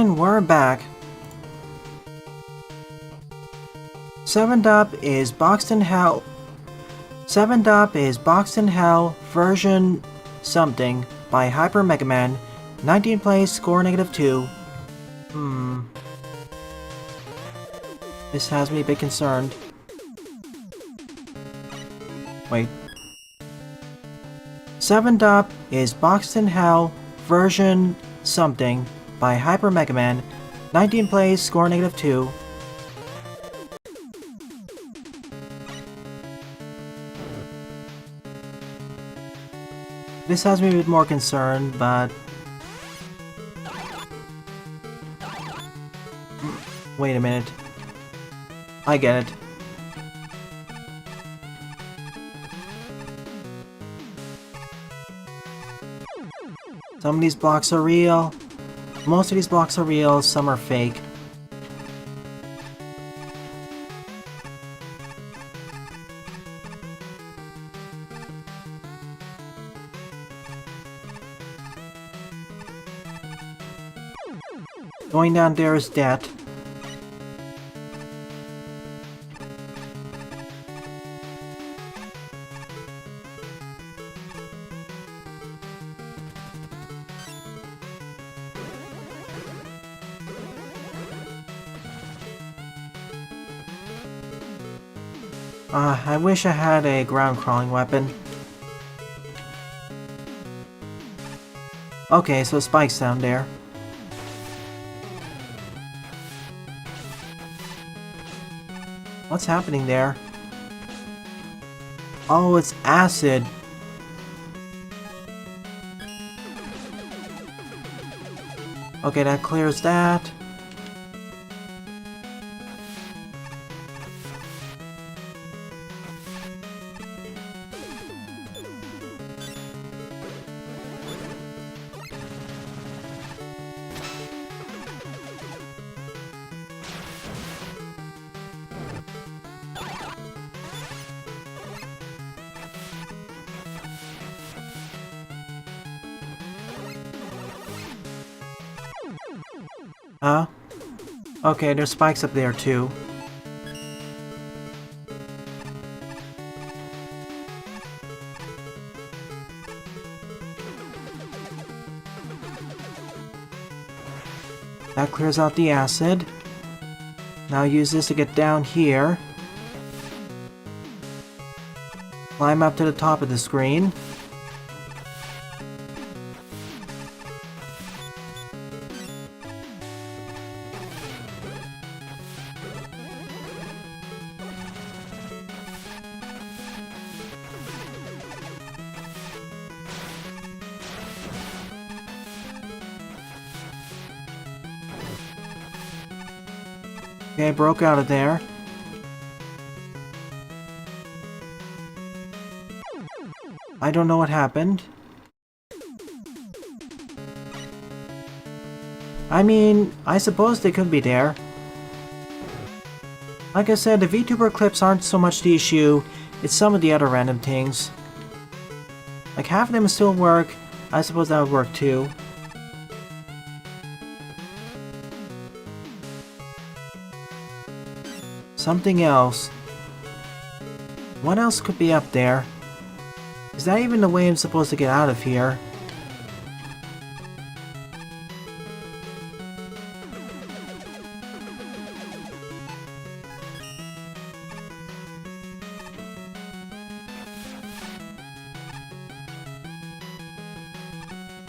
And we're back. 7th up is Boxed in Hell. 7th up is Boxed in Hell version something by Hyper Mega Man. 19th place, score -2. This has me a bit concerned. Wait. 7th up is Boxed in Hell version something by Hyper Mega Man. 19th place, score -2. This has me a bit more concerned, but... Wait a minute. I get it. Some of these blocks are real. Most of these blocks are real, some are fake. Going down there is debt. I wish I had a ground crawling weapon. Okay, so spikes down there. What's happening there? Oh, it's acid. Okay, that clears that. Huh? Okay, there's spikes up there too. That clears out the acid. Now use this to get down here. Climb up to the top of the screen. Okay, broke out of there. I don't know what happened. I mean, I suppose they could be there. Like I said, the VTuber clips aren't so much the issue, it's some of the other random things. Like half of them still work, I suppose that would work too. Something else. What else could be up there? Is that even the way I'm supposed to get out of here?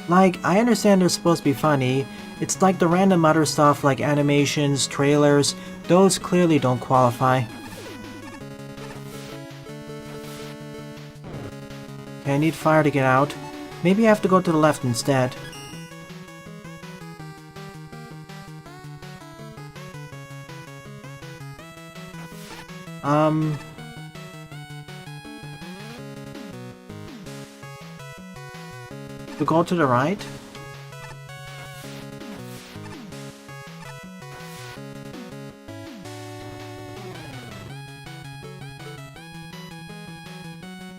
Like, I understand they're supposed to be funny. It's like the random other stuff like animations, trailers, those clearly don't qualify. Okay, I need fire to get out. Maybe I have to go to the left instead. To go to the right?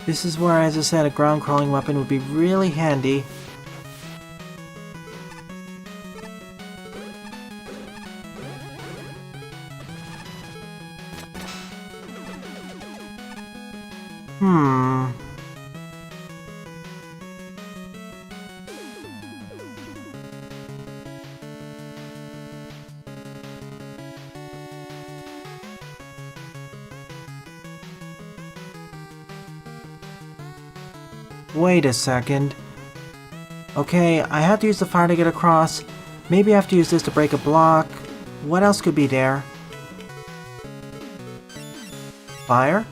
This is where, as I said, a ground crawling weapon would be really handy. Hmm. Wait a second. Okay, I have to use the fire to get across. Maybe I have to use this to break a block. What else could be there? Fire?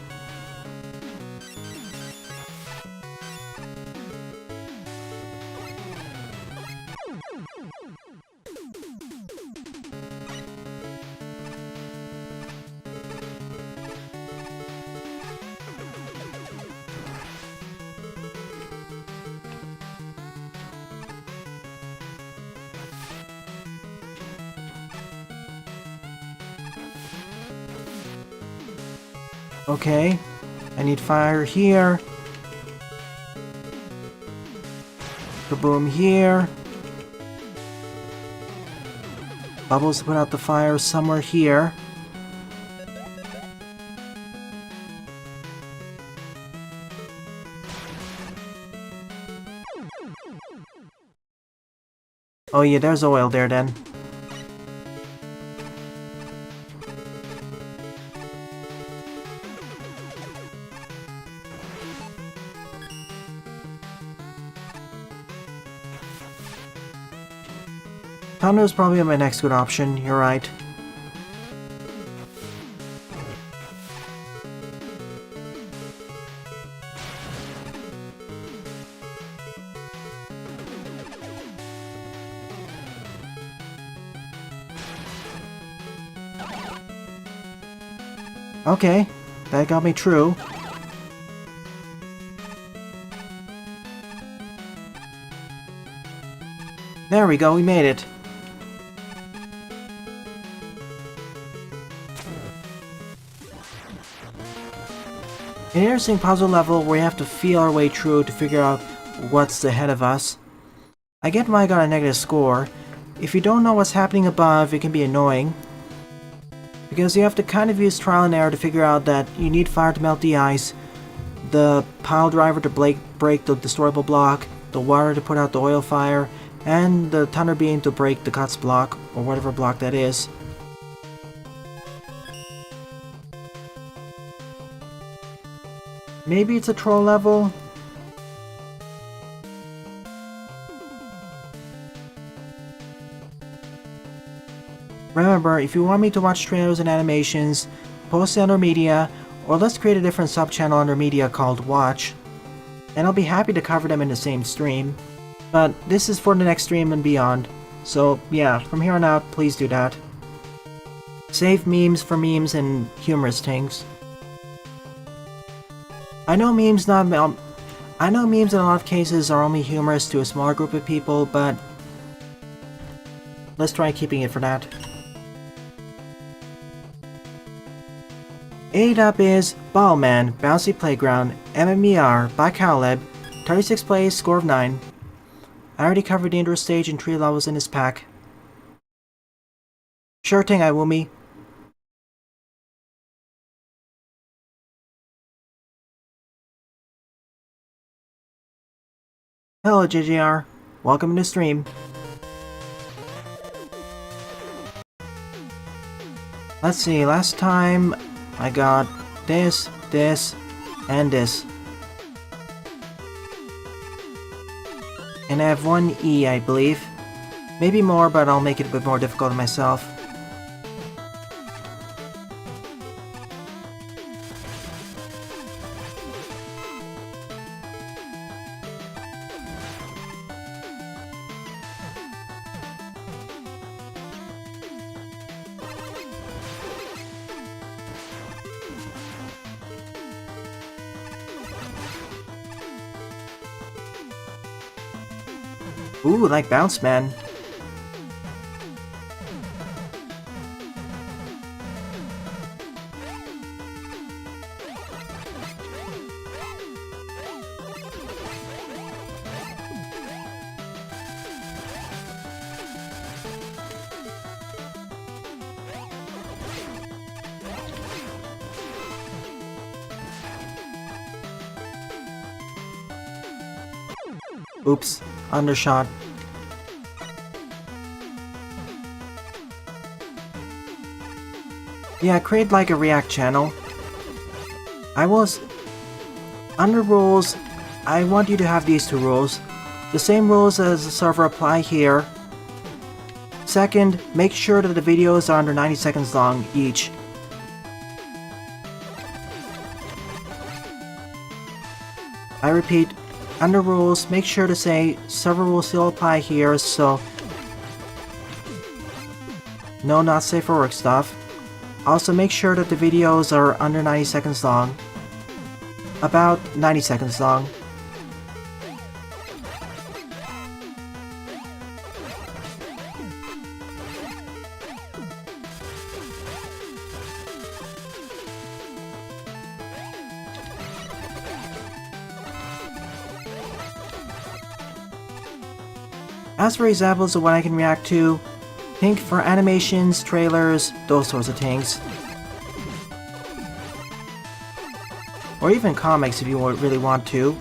Okay, I need fire here. Kaboom here. Bubbles to put out the fire somewhere here. Oh yeah, there's oil there then. Thunder is probably my next good option, you're right. Okay, that got me true. There we go, we made it. An interesting puzzle level where we have to feel our way through to figure out what's ahead of us. I get why I got a negative score. If you don't know what's happening above, it can be annoying. Because you have to kind of use trial and error to figure out that you need fire to melt the ice, the pile driver to break the destroyable block, the water to put out the oil fire, and the thunder beam to break the guts block, or whatever block that is. Maybe it's a troll level? Remember, if you want me to watch trailers and animations, post it under media, or let's create a different sub-channel under media called Watch, and I'll be happy to cover them in the same stream. But this is for the next stream and beyond, so yeah, from here on out, please do that. Save memes for memes and humorous things. I know memes in a lot of cases are only humorous to a small group of people, but let's try keeping it for that. 8 up is Ballman, Bouncy Playground, MMER, by Caleb, 36 plays, score of 9. I already covered the indoor stage and 3 levels in this pack. Sure thing, Iwumi. Hello JJR, welcome to the stream. Let's see, last time I got this, this, and this. And I have 1 E, I believe. Maybe more, but I'll make it a bit more difficult on myself. Ooh, like Bounce Man. Oops, undershot. Yeah, create like a React channel. Under rules, I want you to have these two rules. The same rules as the server apply here. Second, make sure that the videos are under 90 seconds long each. I repeat, under rules, make sure to say server rules still apply here, so no not safe for work stuff. Also make sure that the videos are under 90 seconds long. About 90 seconds long. As for examples of what I can react to, pink for animations, trailers, those sorts of things. Or even comics if you really want to.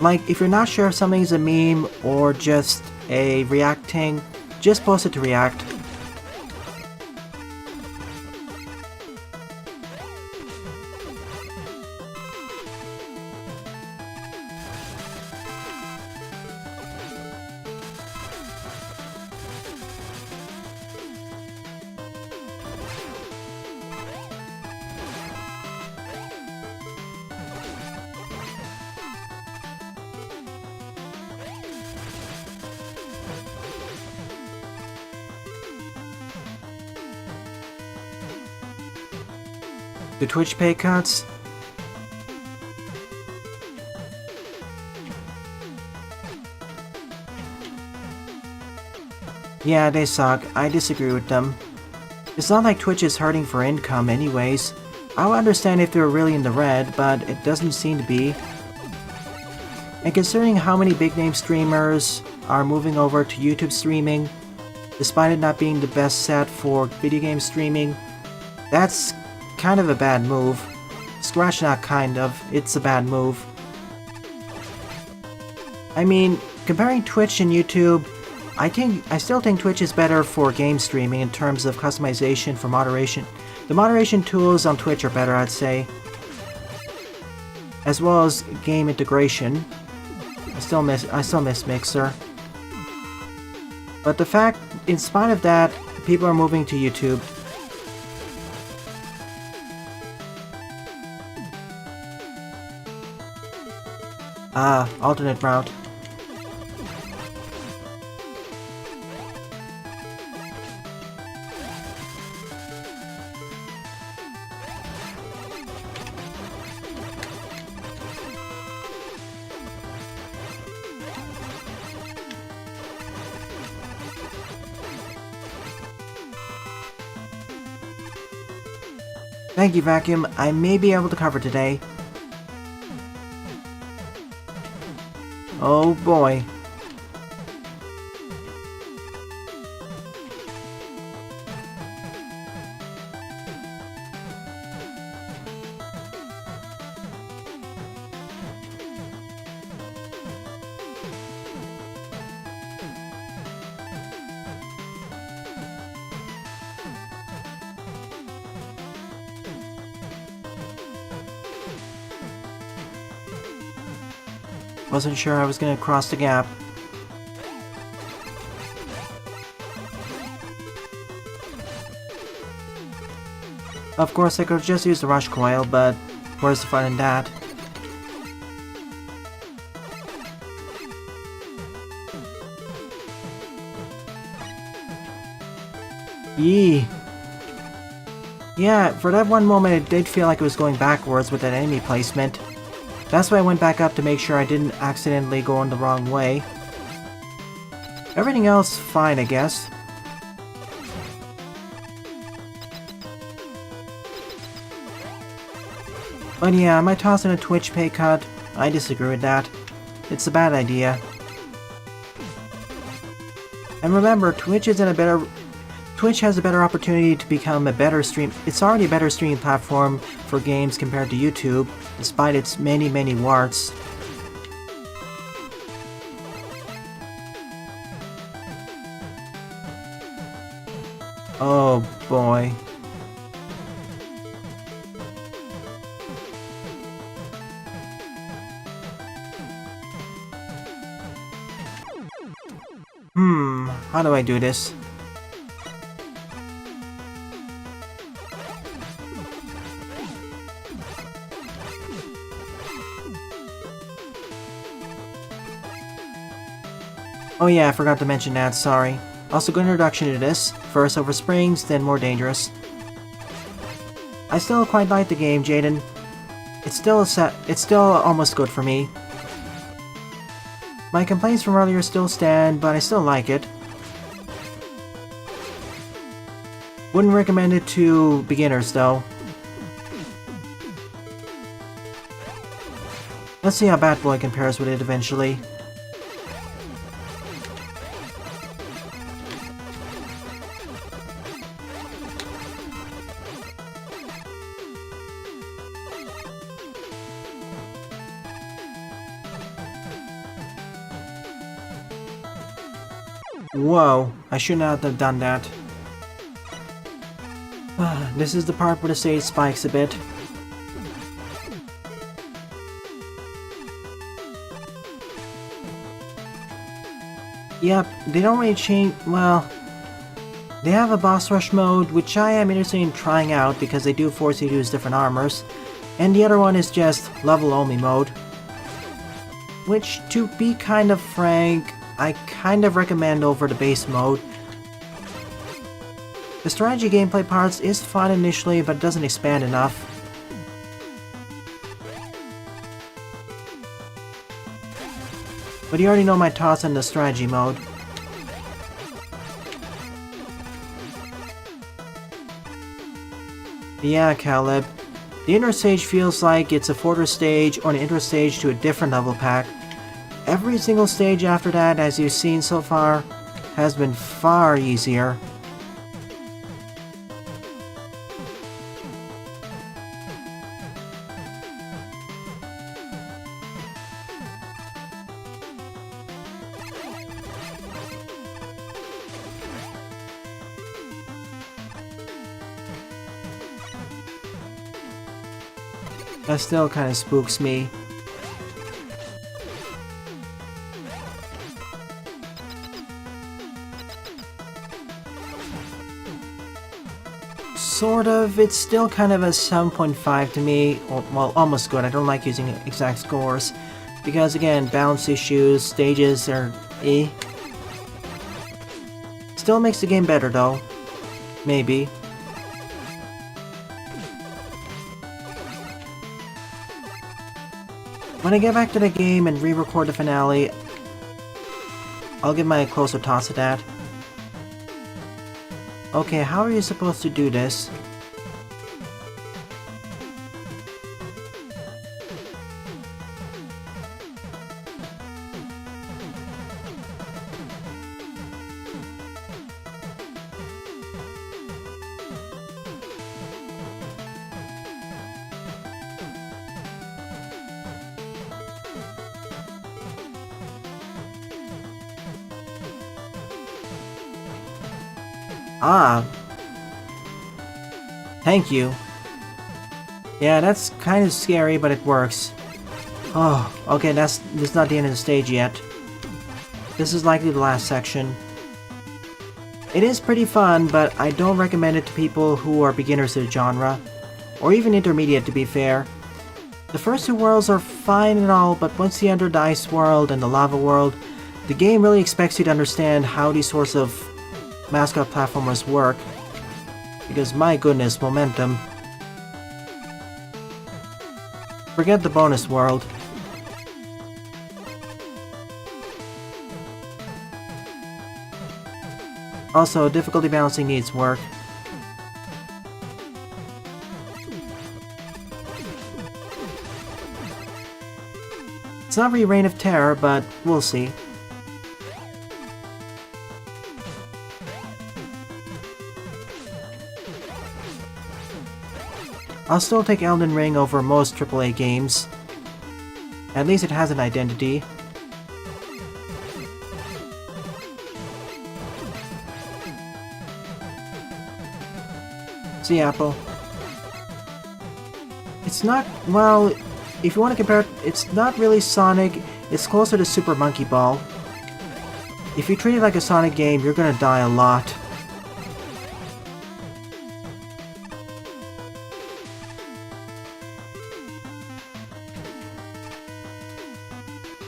Like, if you're not sure if something is a meme or just a reacting, just post it to React. The Twitch pay cuts. Yeah, they suck. I disagree with them. It's not like Twitch is hurting for income anyways. I would understand if they were really in the red, but it doesn't seem to be. And considering how many big name streamers are moving over to YouTube streaming, despite it not being the best set for video game streaming, that's kind of a bad move. Scratch that kind of, it's a bad move. I mean, comparing Twitch and YouTube, I still think Twitch is better for game streaming in terms of customization for moderation. The moderation tools on Twitch are better, I'd say. As well as game integration. I still miss Mixer. But the fact, in spite of that, people are moving to YouTube. Alternate route. Thank you, Vacuum. I may be able to cover today. Oh boy. Wasn't sure I was gonna cross the gap. Of course, I could just use the rush coil, but where's the fun in that? Yee. Yeah, for that one moment it did feel like it was going backwards with that enemy placement. That's why I went back up to make sure I didn't accidentally go in the wrong way. Everything else, fine, I guess. But yeah, am I tossing a Twitch pay cut? I disagree with that. It's a bad idea. And remember, Twitch Twitch has a better opportunity to become a better stream. It's already a better streaming platform for games compared to YouTube, despite its many warts. Oh boy. How do I do this? Oh yeah, I forgot to mention that, sorry. Also, good introduction to this. First over springs, then more dangerous. I still quite like the game, Jaden. It's still almost good for me. My complaints from earlier still stand, but I still like it. Wouldn't recommend it to beginners, though. Let's see how Bat Boy compares with it eventually. Whoa, I should not have done that. This is the part where the stage spikes a bit. Yep, they don't really change. Well, they have a boss rush mode, which I am interested in trying out because they do force you to use different armors, and the other one is just level only mode. Which, to be kind of frank, I kind of recommend over the base mode. The strategy gameplay parts is fun initially, but it doesn't expand enough. But you already know my thoughts on the strategy mode. Yeah, Caleb. The inner stage feels like it's a fortress stage or an inter stage to a different level pack. Every single stage after that, as you've seen so far, has been far easier. That still kind of spooks me. Sort of. It's still kind of a 7.5 to me. Well, almost good. I don't like using exact scores. Because again, balance issues, stages are eh. Still makes the game better though. Maybe. When I get back to the game and re-record the finale, I'll give my closer toss at that. Okay, how are you supposed to do this? Ah. Thank you. Yeah, that's kind of scary, but it works. Oh, okay, this is not the end of the stage yet. This is likely the last section. It is pretty fun, but I don't recommend it to people who are beginners to the genre. Or even intermediate, to be fair. The first two worlds are fine and all, but once you enter the ice world and the lava world, the game really expects you to understand how these sorts of mascot platformers work, because my goodness, momentum. Forget the bonus world. Also, difficulty balancing needs work. It's not really Reign of Terror, but we'll see. I'll still take Elden Ring over most AAA games. At least it has an identity. See, Apple. It's not, well, if you want to compare it, it's not really Sonic, it's closer to Super Monkey Ball. If you treat it like a Sonic game, you're gonna die a lot.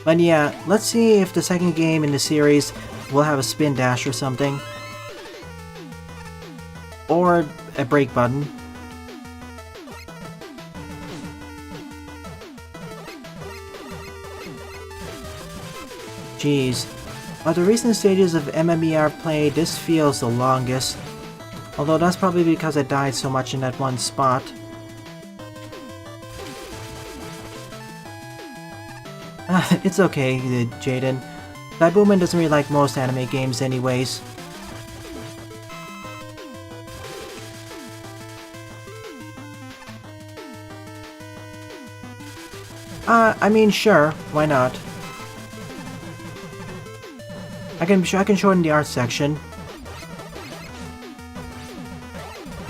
But yeah, let's see if the second game in the series will have a spin dash or something. Or a brake button. Jeez. Of the recent stages of MME I've played, this feels the longest. Although that's probably because I died so much in that one spot. It's okay, Jaden. Diabooman doesn't really like most anime games anyways. I mean, sure, why not? I can show it in the art section.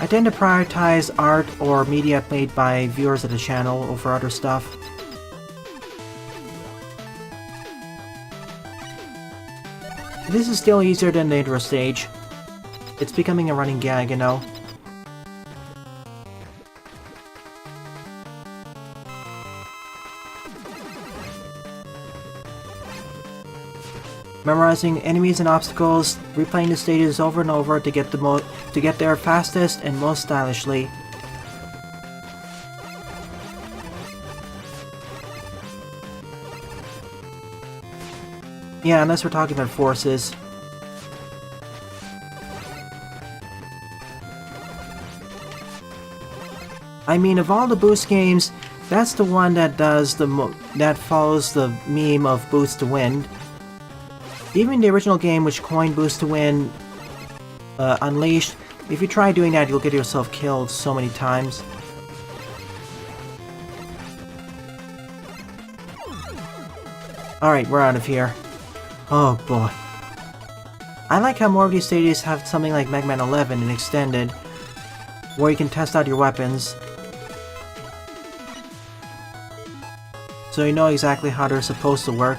I tend to prioritize art or media made by viewers of the channel over other stuff. This is still easier than the intro stage. It's becoming a running gag, you know. Memorizing enemies and obstacles, replaying the stages over and over to get there fastest and most stylishly. Yeah, unless we're talking about forces. I mean, of all the boost games, that's the one that does that follows the meme of boost to win. Even the original game, which coined boost to win, Unleashed, if you try doing that, you'll get yourself killed so many times. Alright, we're out of here. Oh boy. I like how more of these stages have something like Mega Man 11 and Extended, where you can test out your weapons. So you know exactly how they're supposed to work.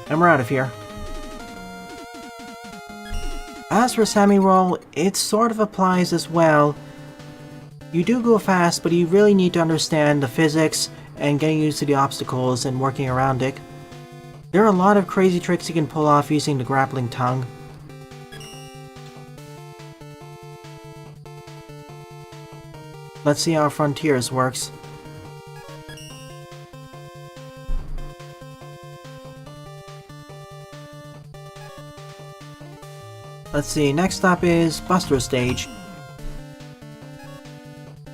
And we're out of here. As for semi-roll, it sort of applies as well. You do go fast, but you really need to understand the physics and getting used to the obstacles and working around it. There are a lot of crazy tricks you can pull off using the grappling tongue. Let's see how Frontiers works. Let's see, next up is Buster Stage.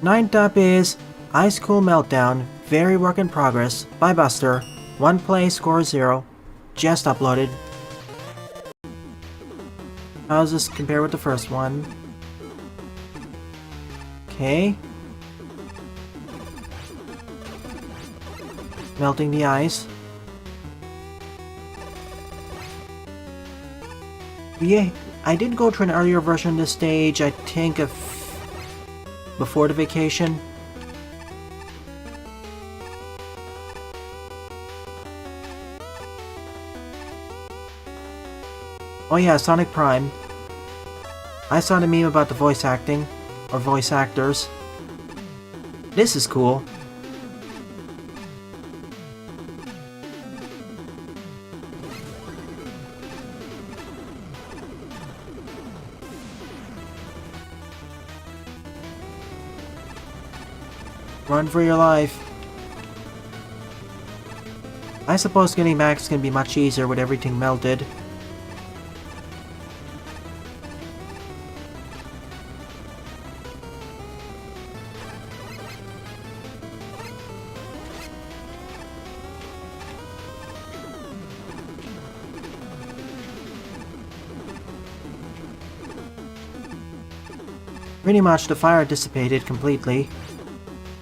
Ninth up is Ice Cool Meltdown, very work in progress, by Buster. 1 play, score 0. Just uploaded. How does this compare with the first one? Okay. Melting the ice. Yeah, I did go to an earlier version of this stage, I think before the vacation. Oh yeah, Sonic Prime. I saw the meme about the voice acting, or voice actors. This is cool. Run for your life. I suppose getting back is going to be much easier with everything melted. Pretty much the fire dissipated completely.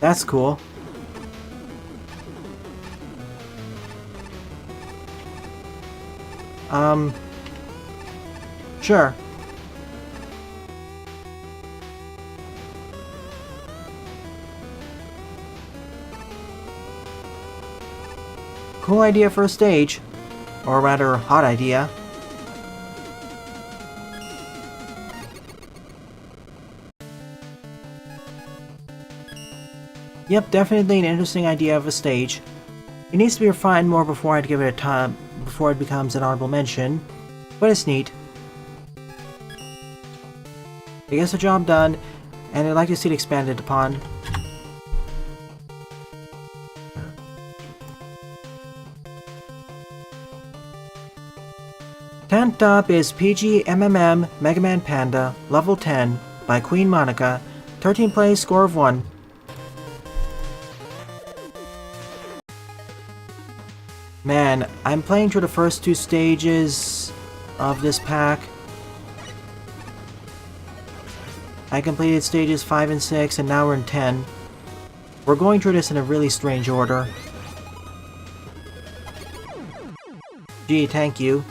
That's cool. Sure. Cool idea for a stage. Or rather, hot idea. Yep, definitely an interesting idea of a stage. It needs to be refined more before I'd give it a time, before it becomes an honorable mention, but it's neat. It gets the job done, and I'd like to see it expanded upon. Tenth up is PGMMM Mega Man Panda, level 10, by Queen Monica, 13 plays, score of 1. Man, I'm playing through the first 2 stages of this pack. I completed stages 5 and 6, and now we're in 10. We're going through this in a really strange order. Gee, thank you.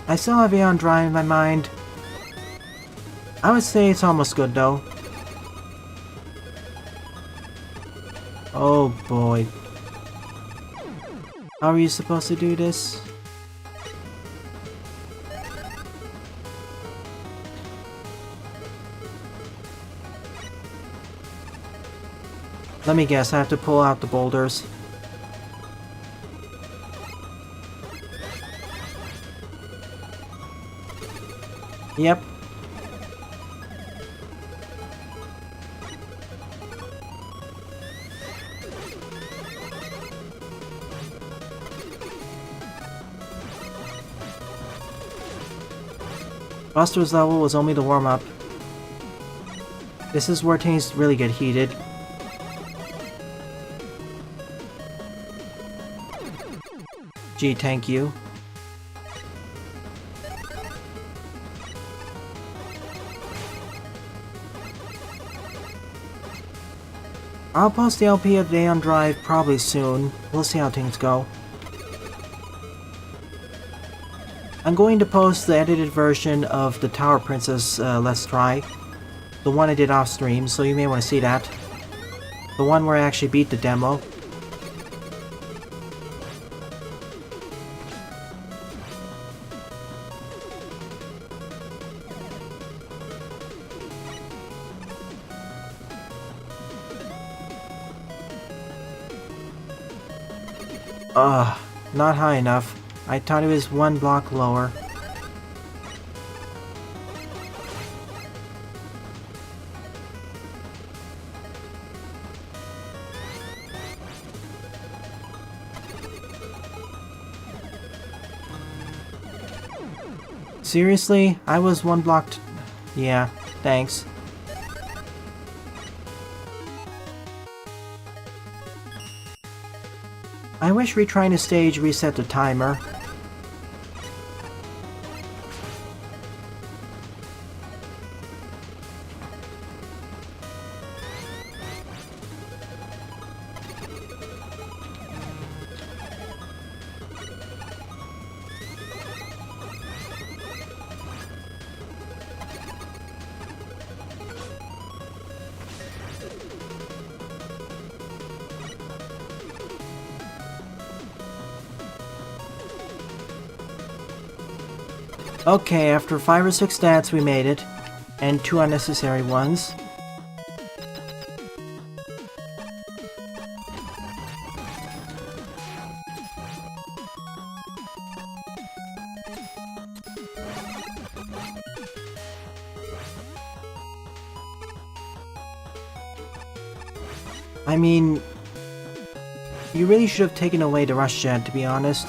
I still have Aeon Drive in my mind. I would say it's almost good though. Oh boy. How are you supposed to do this? Let me guess, I have to pull out the boulders. Yep. Buster's level was only the warm-up. This is where things really get heated. Gee, thank you. I'll post the LP of the Aeon Drive probably soon. We'll see how things go. I'm going to post the edited version of the Tower Princess Let's Try. The one I did off stream, so you may want to see that. The one where I actually beat the demo. Ugh, not high enough. I thought it was 1 block lower. Seriously? I was 1 block yeah, thanks. I wish retrying a stage reset the timer. Okay, after 5 or 6 stats we made it, and 2 unnecessary ones. I mean, you really should have taken away the rush jet, to be honest.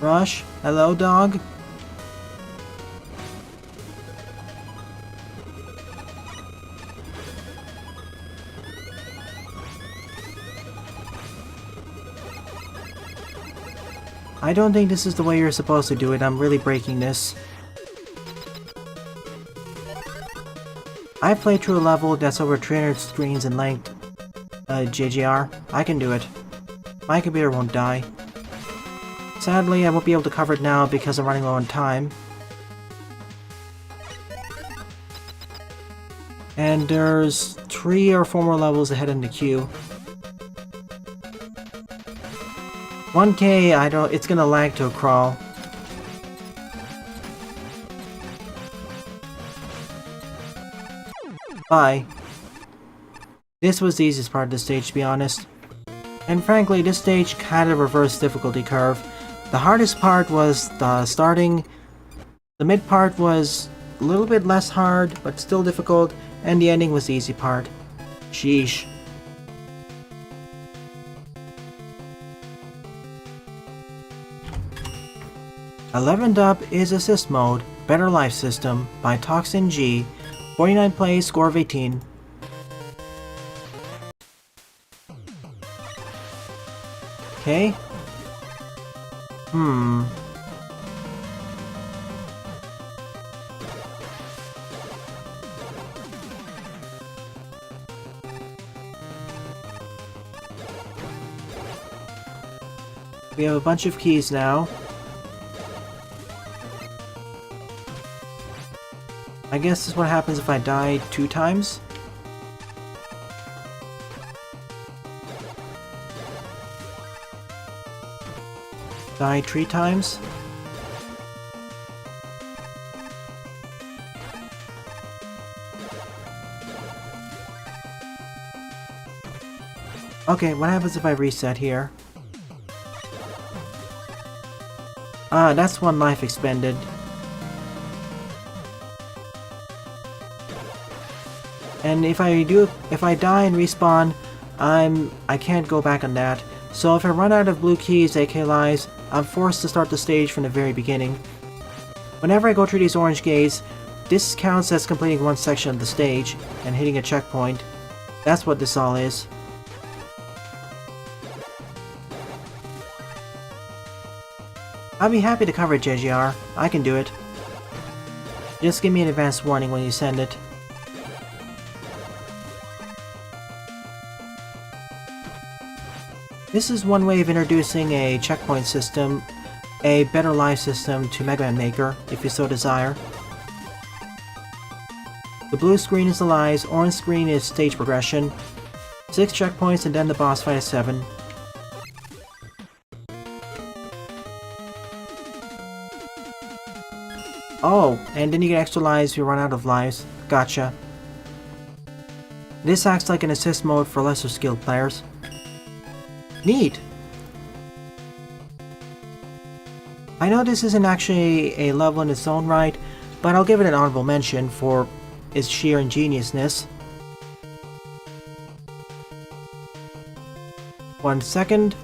Rush, hello dog? I don't think this is the way you're supposed to do it. I'm really breaking this. I've played through a level that's over 300 screens in length. JGR, I can do it. My computer won't die. Sadly, I won't be able to cover it now because I'm running low on time. And there's 3 or 4 more levels ahead in the queue. 1K, it's gonna lag to a crawl. Bye. This was the easiest part of the stage, to be honest. And frankly, this stage had a reverse difficulty curve. The hardest part was the starting. The mid part was a little bit less hard, but still difficult. And the ending was the easy part. Sheesh. Leveled Up is Assist Mode, Better Life System by Toxin G. 49 plays, score of 18. Okay. We have a bunch of keys now. I guess this is what happens if I die 2 times. Die 3 times. Okay, what happens if I reset here? Ah, that's 1 life expended. And if I die and respawn, I can't go back on that. So if I run out of blue keys, aka lives, I'm forced to start the stage from the very beginning. Whenever I go through these orange gates, this counts as completing 1 section of the stage and hitting a checkpoint. That's what this all is. I'll be happy to cover it, JGR. I can do it. Just give me an advance warning when you send it. This is one way of introducing a checkpoint system, a better life system to Mega Man Maker, if you so desire. The blue screen is the lives, orange screen is stage progression, 6 checkpoints and then the boss fight is 7. Oh, and then you get extra lives if you run out of lives. Gotcha. This acts like an assist mode for lesser skilled players. Neat! I know this isn't actually a level in its own right, but I'll give it an honorable mention for its sheer ingeniousness. 1 second.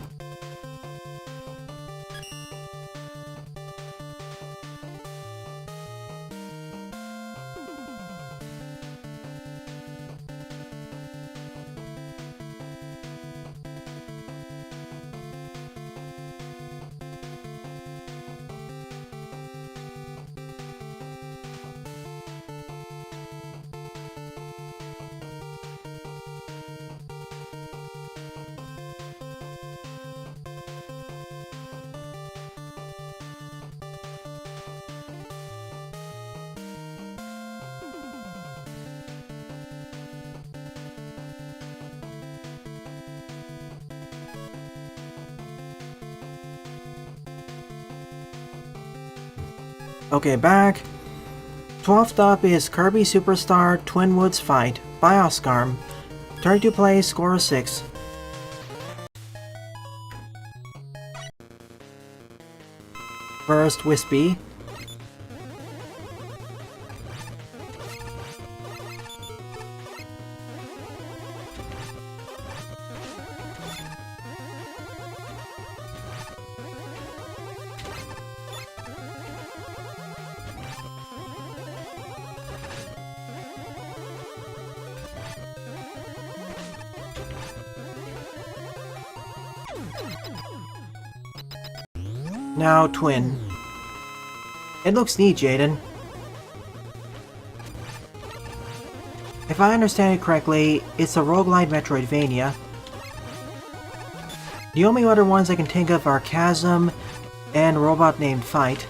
Okay, back. 12th up is Kirby Superstar Twin Woods Fight by Oscarm. 32 plays, score of 6. First, Wispy. Now, Twin. It looks neat, Jaden. If I understand it correctly, it's a roguelite Metroidvania. The only other ones I can think of are Chasm and Robot Named Fight.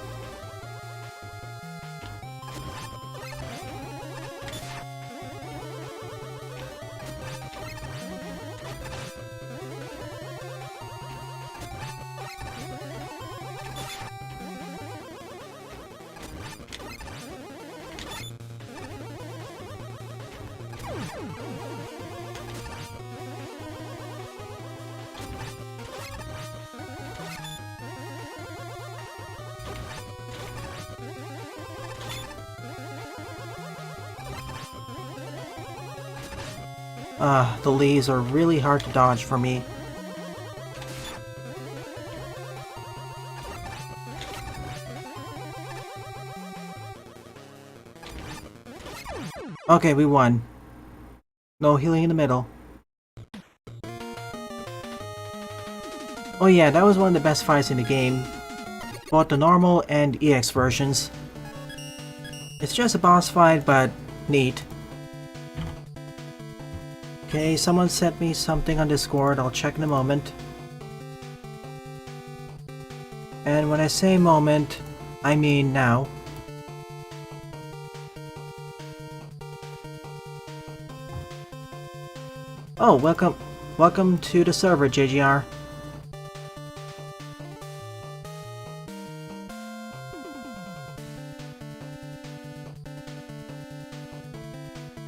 The leaves are really hard to dodge for me. Okay, we won. No healing in the middle. Oh yeah, that was one of the best fights in the game. Both the normal and EX versions. It's just a boss fight, but neat. Okay, someone sent me something on Discord, I'll check in a moment. And when I say moment, I mean now. Oh, welcome to the server, JGR.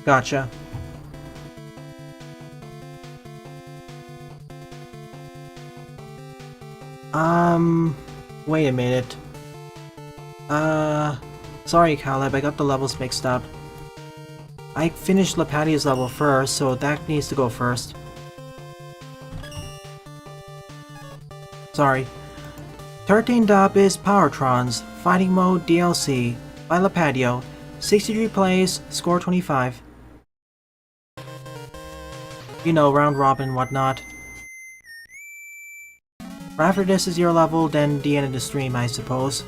Gotcha. Wait a minute. Sorry, Caleb, I got the levels mixed up. I finished Lepatia's level first, so that needs to go first. Sorry. 13th up is Powertrons, Fighting Mode DLC, by Lepadio. 63 plays, score 25. You know, round robin and whatnot. After this is your level, then the end of the stream, I suppose.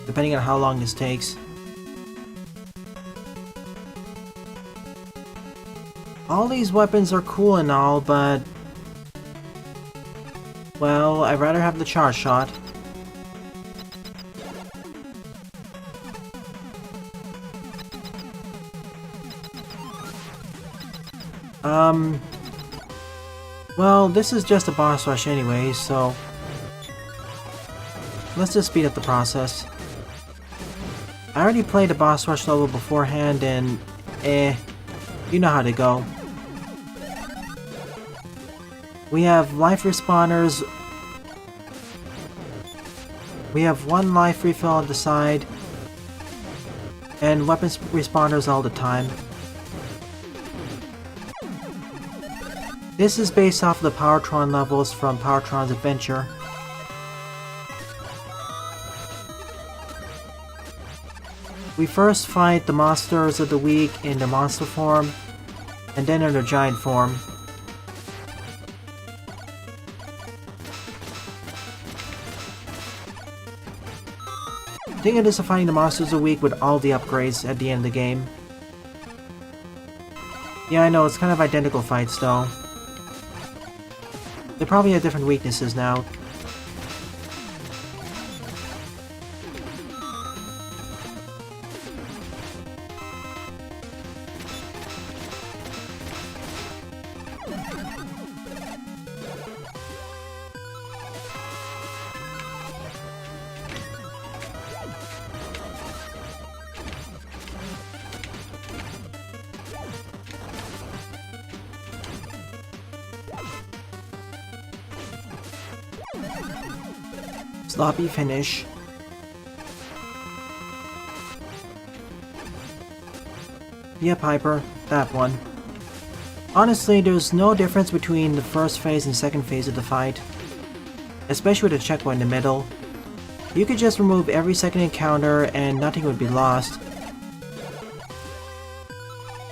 Depending on how long this takes. All these weapons are cool and all, but... well, I'd rather have the charge shot. Well, this is just a boss rush anyway, so... let's just speed up the process. I already played the boss rush level beforehand and... you know how to go. We have life respawners. We have one life refill on the side. And weapons respawners all the time. This is based off of the Powertron levels from Powertron's Adventure. We first fight the monsters of the week in their monster form, and then in their giant form. I think it is fighting the monsters of the week with all the upgrades at the end of the game. Yeah, I know, it's kind of identical fights though. They probably have different weaknesses now. Sloppy finish. Yeah, Piper, that one. Honestly, there's no difference between the first phase and second phase of the fight. Especially with a checkpoint in the middle. You could just remove every second encounter and nothing would be lost.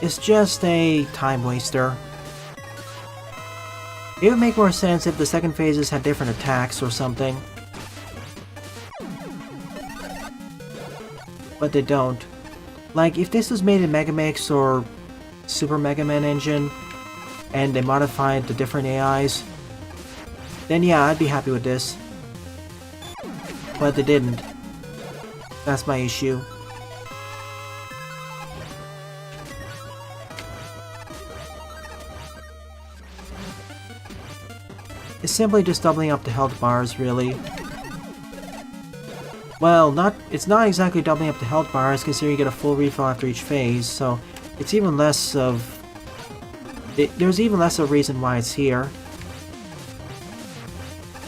It's just a time waster. It would make more sense if the second phases had different attacks or something. but they don't. Like, if this was made in Megamix or Super Mega Man Engine, and they modified the different AIs, then yeah, I'd be happy with this. But they didn't. That's my issue. It's simply just doubling up the health bars, really. Well, it's not exactly doubling up the health bars, considering you get a full refill after each phase, so it's even less of... there's even less of a reason why it's here.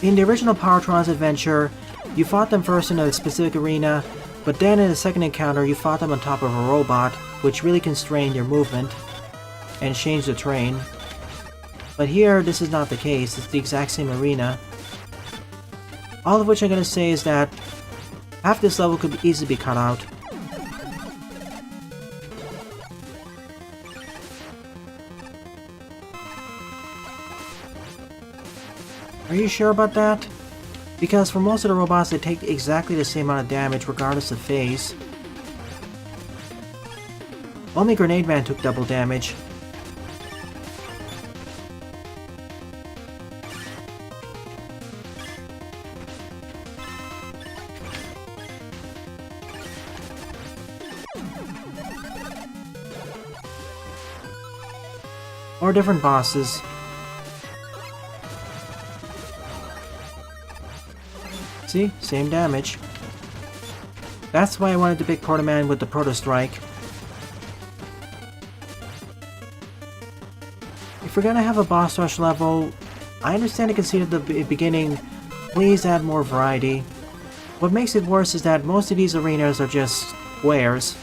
In the original Powertron's adventure, you fought them first in a specific arena, but then in the second encounter you fought them on top of a robot, which really constrained your movement and changed the terrain. But here, this is not the case. It's the exact same arena. All of which I'm gonna say is that half this level could easily be cut out. Are you sure about that? Because for most of the robots, they take exactly the same amount of damage regardless of phase. Only Grenade Man took double damage. Or different bosses. See? Same damage. That's why I wanted to pick Proto Man with the Proto Strike. If we're gonna have a boss rush level, I understand the conceit at the beginning, please add more variety. What makes it worse is that most of these arenas are just squares.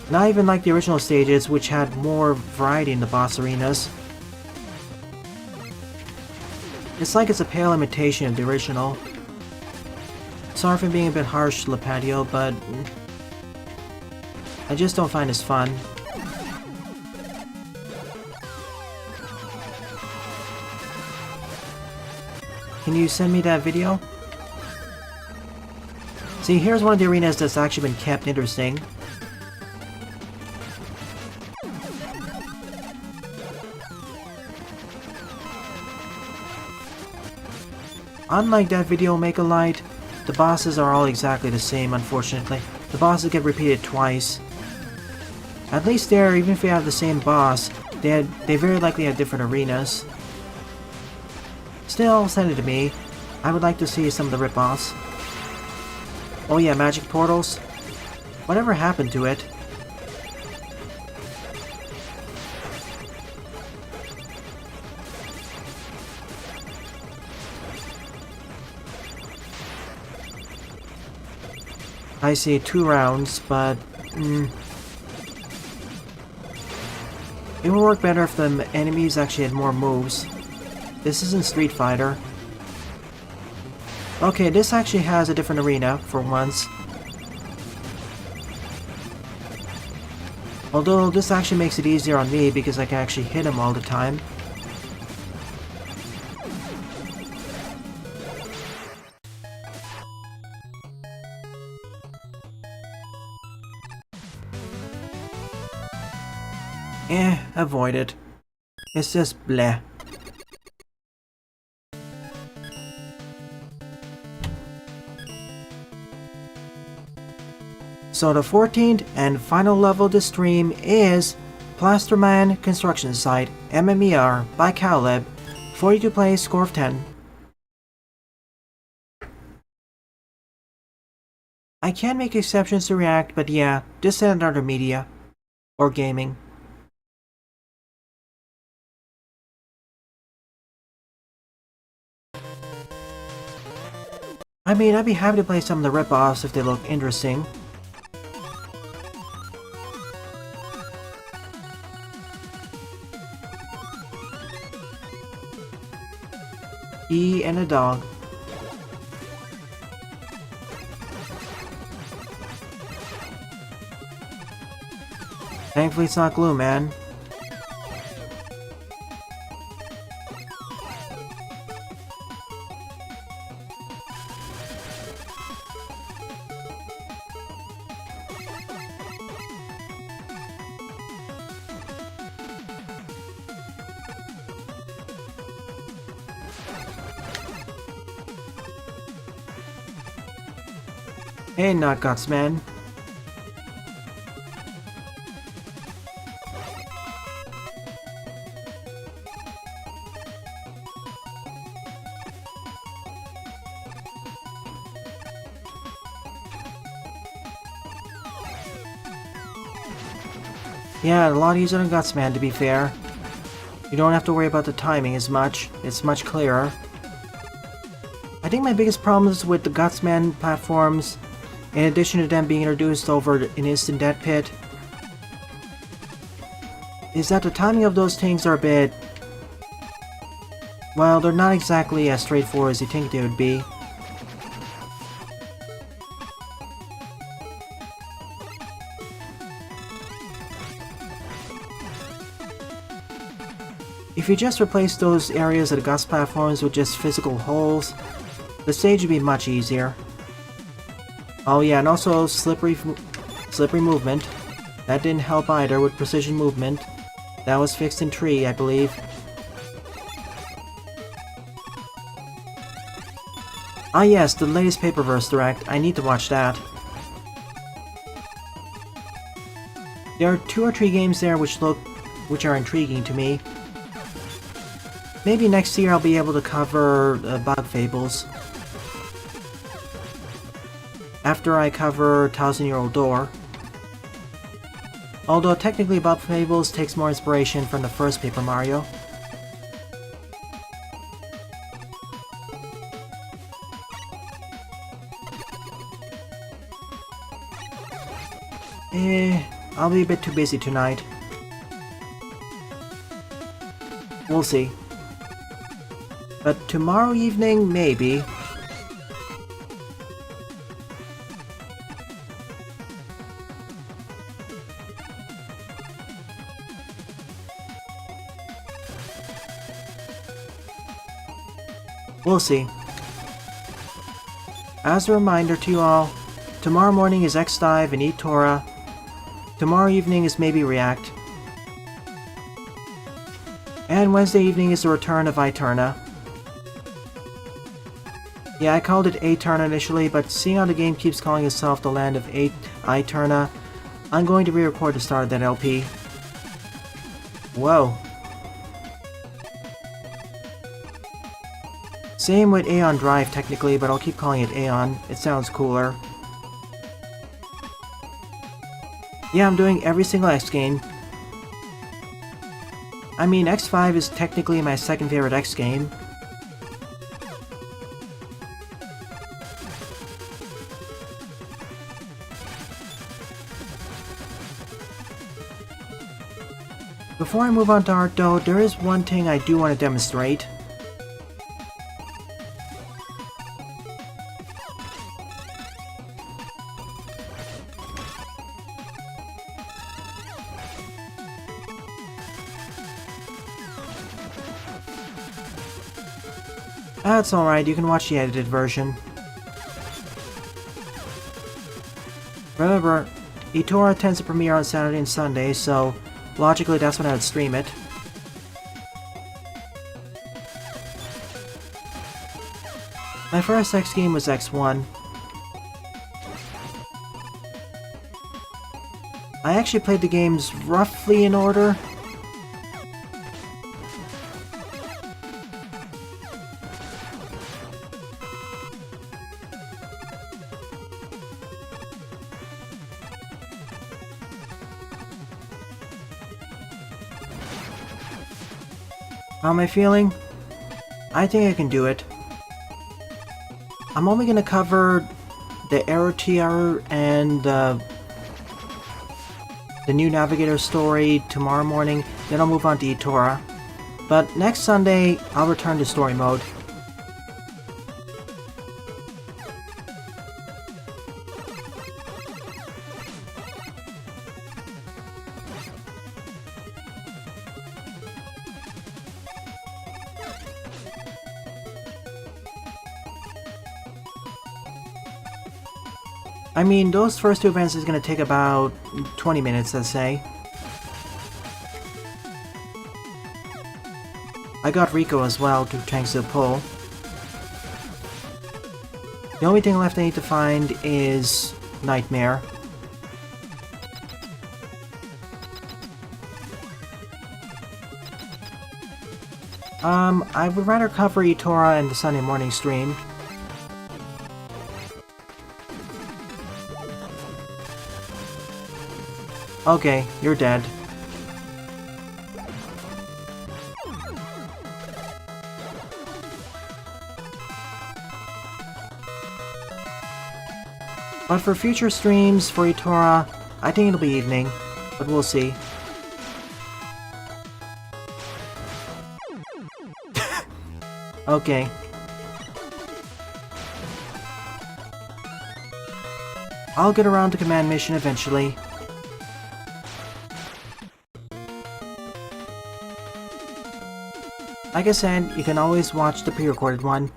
Not even like the original stages, which had more variety in the boss arenas. It's like it's a pale imitation of the original. Sorry for being a bit harsh, Lepadio, but I just don't find this fun. Can you send me that video? See, here's one of the arenas that's actually been kept interesting. Unlike that video Make-A-Light, the bosses are all exactly the same, unfortunately. The bosses get repeated twice. At least there, even if you have the same boss, they very likely have different arenas. Still, send it to me. I would like to see some of the rip-offs. Oh yeah, magic portals? Whatever happened to it? I see 2 rounds, but... it would work better if the enemies actually had more moves. This isn't Street Fighter. Okay, this actually has a different arena, for once. Although, this actually makes it easier on me because I can actually hit him all the time. Avoid it. It's just bleh. So the 14th and final level of this stream is Plasterman Construction Site MMER by Cowlib. 42 plays, score of 10. I can make exceptions to React, but yeah, this and other media. Or gaming. I mean, I'd be happy to play some of the rip-offs if they look interesting. E and a dog. Thankfully it's not glue, man. Hey, not Gutsman. Yeah, a lot easier than Gutsman, to be fair. You don't have to worry about the timing as much. It's much clearer. I think my biggest problems with the Gutsman platforms, in addition to them being introduced over an instant death pit, is that the timing of those things are a bit... well, they're not exactly as straightforward as you think they would be. If you just replace those areas of the Guts platforms with just physical holes, the stage would be much easier. Oh yeah, and also slippery movement. That didn't help either with precision movement. That was fixed in 3, I believe. Ah yes, the latest Paperverse Direct. I need to watch that. There are 2 or 3 games there which are intriguing to me. Maybe next year I'll be able to cover Bug Fables. After I cover Thousand Year Old Door. Although technically Bug Fables takes more inspiration from the first Paper Mario. I'll be a bit too busy tonight. We'll see. But tomorrow evening, maybe. We'll see. As a reminder to you all, tomorrow morning is X-Dive and Eat Torah. Tomorrow evening is maybe React. And Wednesday evening is the return of Eterna. Yeah, I called it Eterna initially, but seeing how the game keeps calling itself the land of Eterna, I'm going to re-record the start of that LP. Whoa. Same with Aeon Drive technically, but I'll keep calling it Aeon. It sounds cooler. Yeah, I'm doing every single X game. I mean, X5 is technically my second favorite X game. Before I move on to art though, there is one thing I do want to demonstrate. That's alright, you can watch the edited version. Remember, eTorah tends to premiere on Saturday and Sunday, so logically that's when I would stream it. My first X game was X1. I actually played the games roughly in order. How am I feeling? I think I can do it. I'm only gonna cover the Error Tier and the new Navigator story tomorrow morning, then I'll move on to eTorah. But next Sunday, I'll return to story mode. I mean, those first 2 events is going to take about 20 minutes, let's say. I got Rico as well, thanks to the pull. The only thing left I need to find is Nightmare. I would rather cover Itora in the Sunday morning stream. Okay, you're dead. But for future streams for Itora, I think it'll be evening, but we'll see. Okay. I'll get around to command mission eventually. Like I said, you can always watch the pre-recorded one.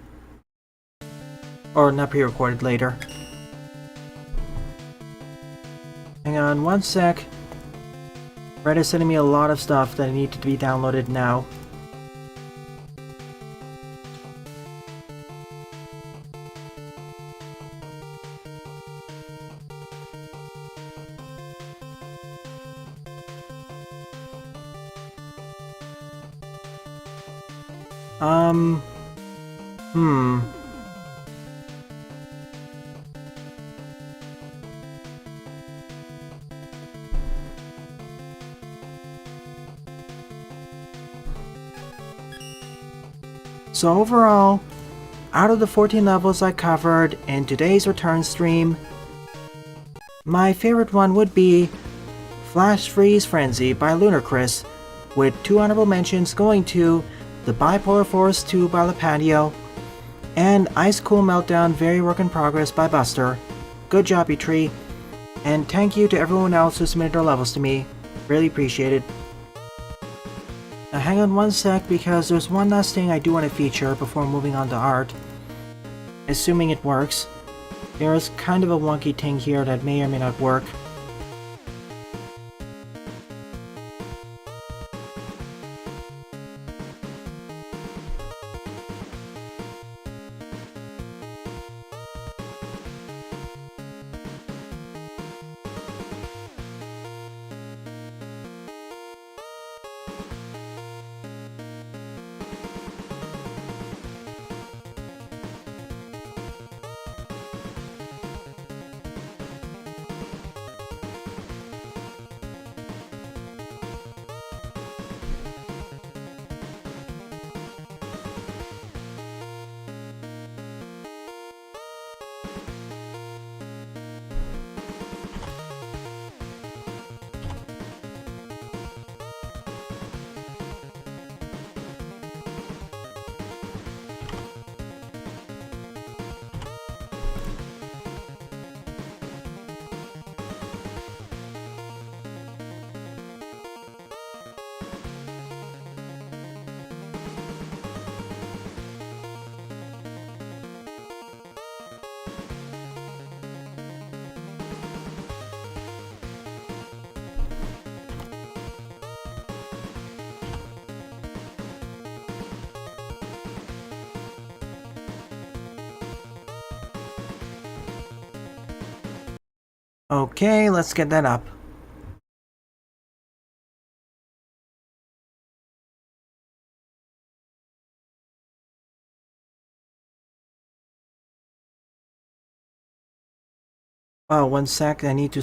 Or not pre-recorded, later. Hang on one sec. Reddit's sending me a lot of stuff that need to be downloaded now. So overall, out of the 14 levels I covered in today's return stream, my favorite one would be Flash Freeze Frenzy by Lunarchris, with 2 honorable mentions going to the Bipolar Force 2 by Lepadio, and Ice Cool Meltdown Very Work in Progress by Buster. Good job, E-Tree, and thank you to everyone else who submitted their levels to me. Really appreciate it. Now hang on one sec, because there's one last thing I do want to feature before moving on to art. Assuming it works. There is kind of a wonky thing here that may or may not work. Okay, let's get that up. Oh, one sec, I need to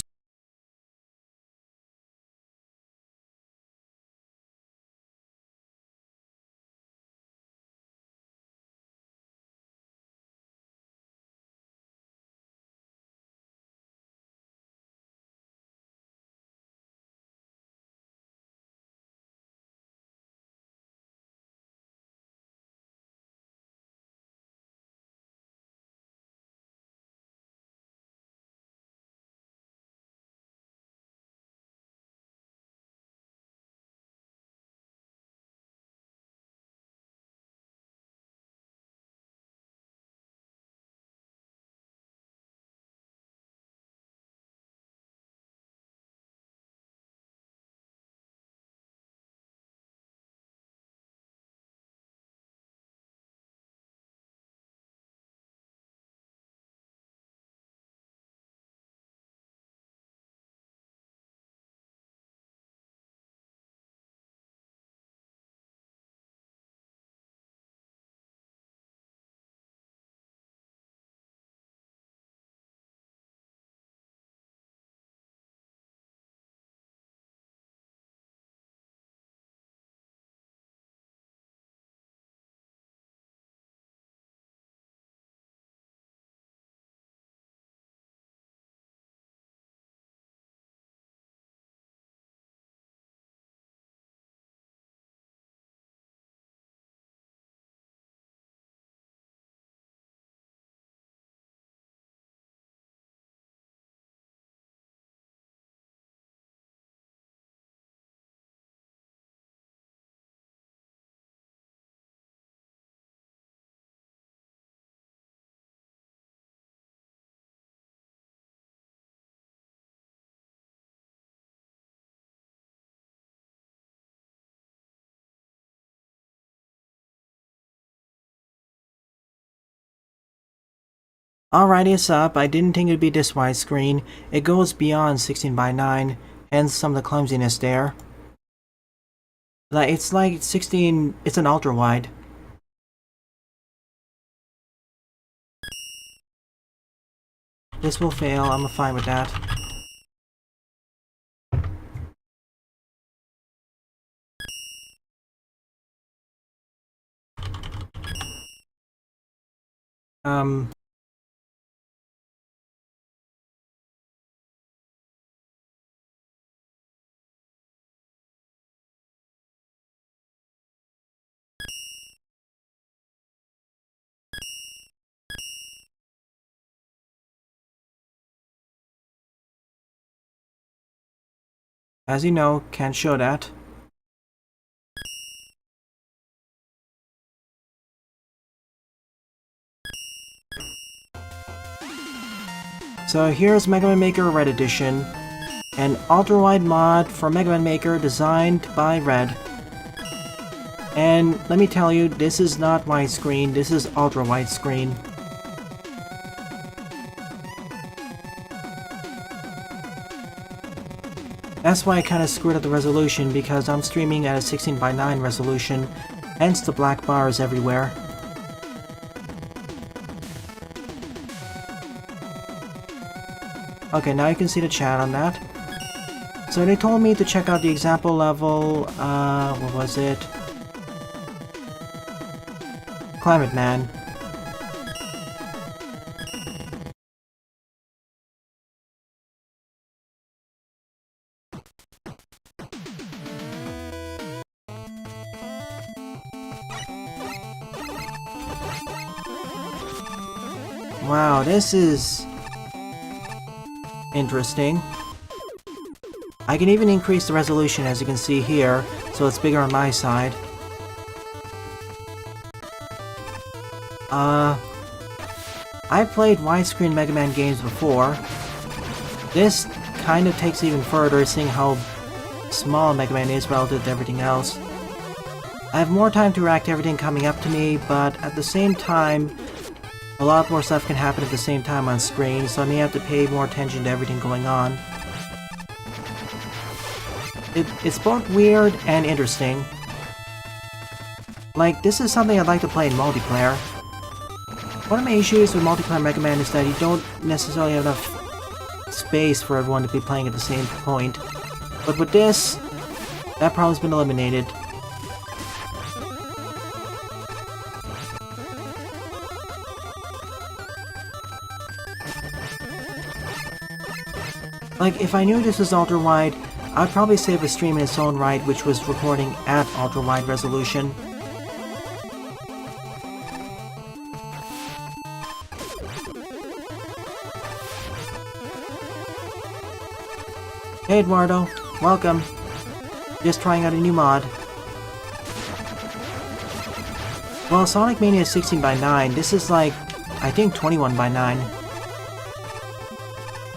Alright, it's up. I didn't think it'd be this widescreen. It goes beyond 16:9, hence some of the clumsiness there. It's like 16, it's an ultra wide. This will fail, I'm fine with that. As you know, can't show that. So here's Mega Man Maker Red Edition, an ultra-wide mod for Mega Man Maker designed by Red. And let me tell you, this is not widescreen, this is ultra-widescreen. That's why I kinda screwed up the resolution, because I'm streaming at a 16:9 resolution, hence the black bars everywhere. Okay, now you can see the chat on that. So they told me to check out the example level, what was it? Climate Man. Wow, this is interesting. I can even increase the resolution, as you can see here, so it's bigger on my side. I've played widescreen Mega Man games before. This kind of takes it even further, seeing how small Mega Man is relative to everything else. I have more time to react to everything coming up to me, but at the same time, a lot more stuff can happen at the same time on screen, so I may have to pay more attention to everything going on. It's both weird and interesting. Like, this is something I'd like to play in multiplayer. One of my issues with multiplayer Mega Man is that you don't necessarily have enough space for everyone to be playing at the same point. But with this, that problem's been eliminated. Like, if I knew this was ultra-wide, I'd probably save a stream in its own right which was recording at ultra-wide resolution. Hey Eduardo, welcome. Just trying out a new mod. Well, Sonic Mania is 16:9, this is like, I think 21:9.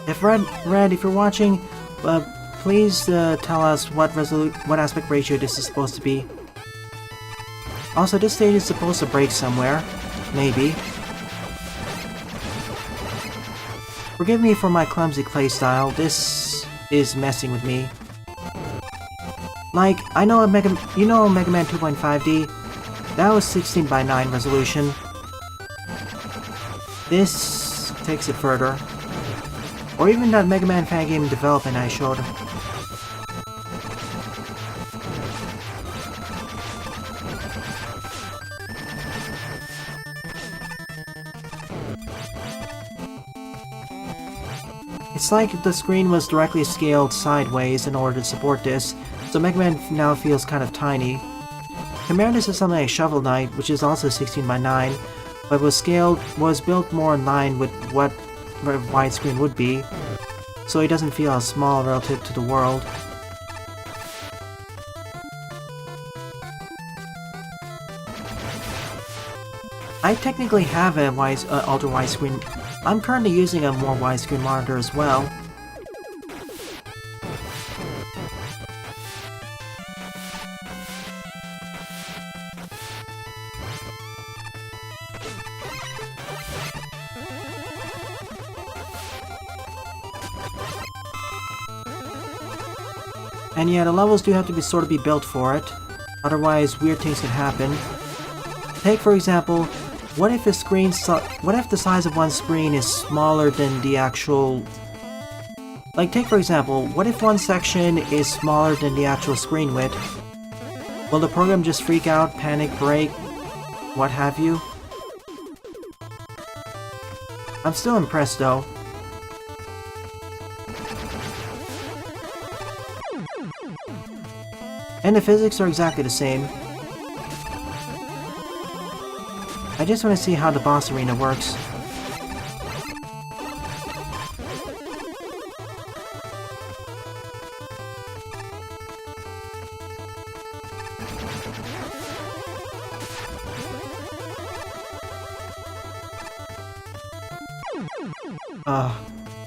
If Red, if you're watching, please tell us what aspect ratio this is supposed to be. Also, this stage is supposed to break somewhere. Maybe. Forgive me for my clumsy playstyle, this is messing with me. Like, I know Mega Man 2.5D? That was 16:9 resolution. This takes it further. Or even that Mega Man fan game development I showed. It's like the screen was directly scaled sideways in order to support this, so Mega Man now feels kind of tiny. Compare this to something like Shovel Knight, which is also 16:9, but was built more in line with what widescreen would be, so it doesn't feel as small relative to the world. I technically have a ultra widescreen. I'm currently using a more widescreen monitor as well. And yeah, the levels do have to sort of be built for it. Otherwise, weird things can happen. Take, for example, what if the size of one screen is smaller than the actual... Like, take for example, what if one section is smaller than the actual screen width? Will the program just freak out, panic, break, what have you? I'm still impressed though. And the physics are exactly the same. I just want to see how the boss arena works.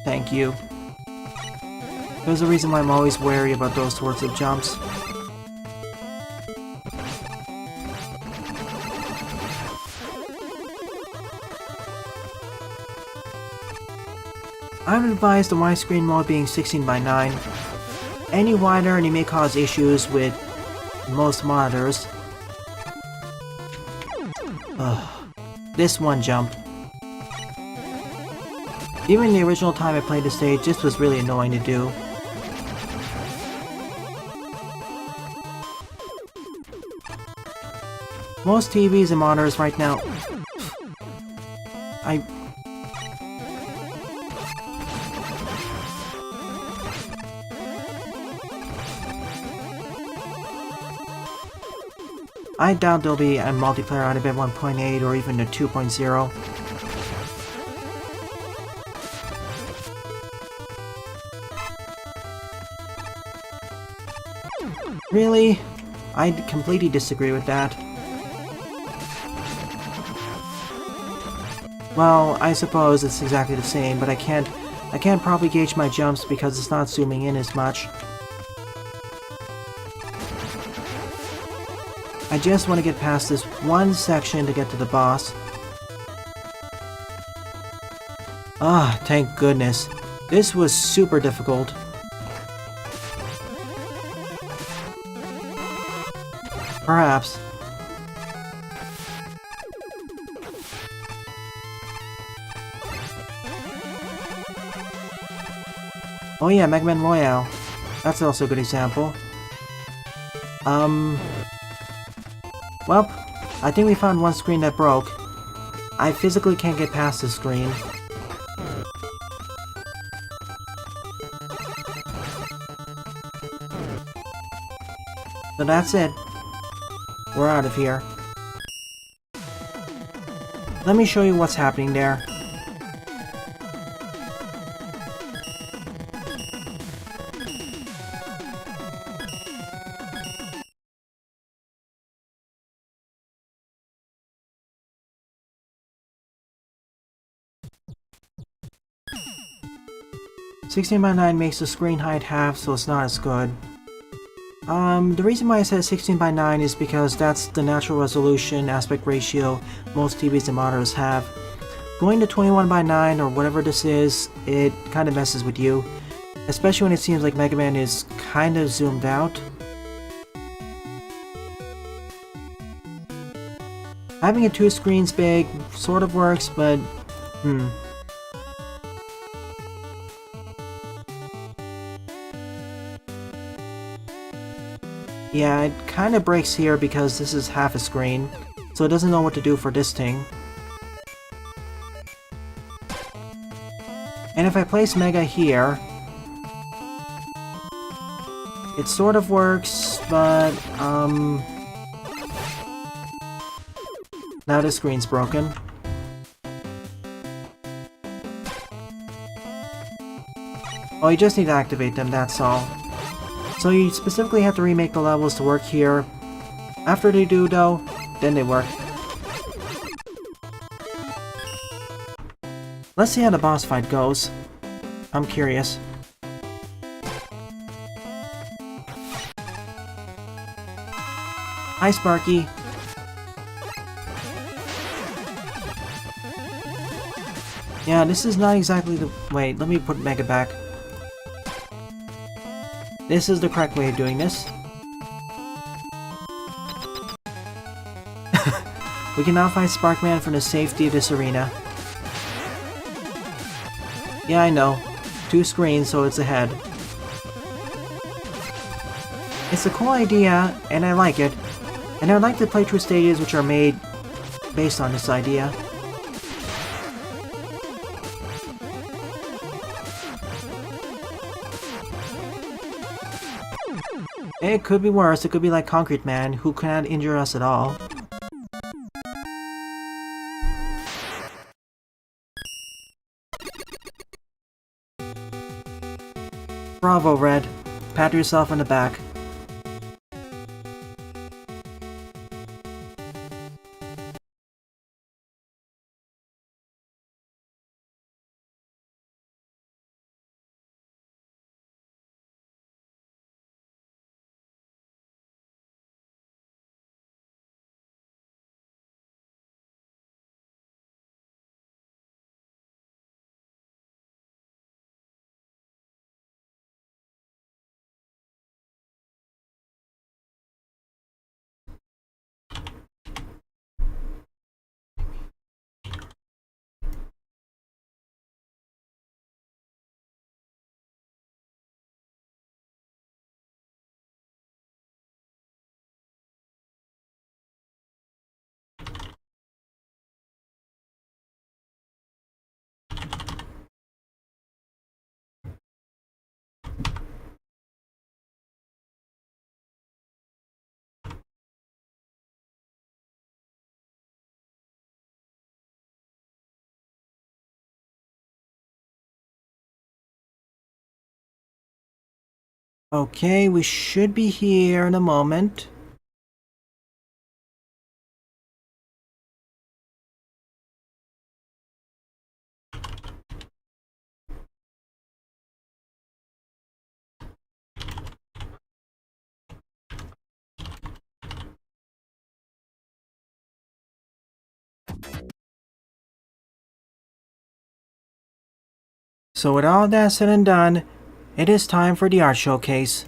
Thank you. There's a reason why I'm always wary about those sorts of jumps. I would advise the widescreen mode being 16:9. Any wider and you may cause issues with most monitors. This one jump. Even the original time I played the stage, this was really annoying to do. Most TVs and monitors right now... I doubt there'll be a multiplayer on Event 1.8 or even a 2.0. Really? I completely disagree with that. Well, I suppose it's exactly the same, but I can't properly gauge my jumps because it's not zooming in as much. I just want to get past this one section to get to the boss. Ah, thank goodness. This was super difficult. Perhaps. Oh yeah, Mega Man Royale. That's also a good example. Well, I think we found one screen that broke. I physically can't get past this screen. So that's it. We're out of here. Let me show you what's happening there. (16:9) makes the screen height half, so it's not as good. The reason why I said 16:9 is because that's the natural resolution aspect ratio most TVs and monitors have. Going to 21:9 or whatever this is, it kind of messes with you. Especially when it seems like Mega Man is kind of zoomed out. Having it two screens big sort of works, but yeah, it kind of breaks here because this is half a screen, so it doesn't know what to do for this thing. And if I place Mega here, it sort of works, but now this screen's broken. Oh, you just need to activate them, that's all. So you specifically have to remake the levels to work here. After they do though, then they work. Let's see how the boss fight goes. I'm curious. Hi Sparky. Yeah, this is not exactly the... Wait, let me put Mega back. This is the correct way of doing this. We can now find Sparkman from the safety of this arena. Yeah, I know. 2 screens, so it's ahead. It's a cool idea, and I like it. And I would like to play through stages which are made based on this idea. It could be worse. It could be like Concrete Man, who cannot injure us at all. Bravo, Red. Pat yourself on the back. Okay, we should be here in a moment. So with all that said and done, it is time for the art showcase.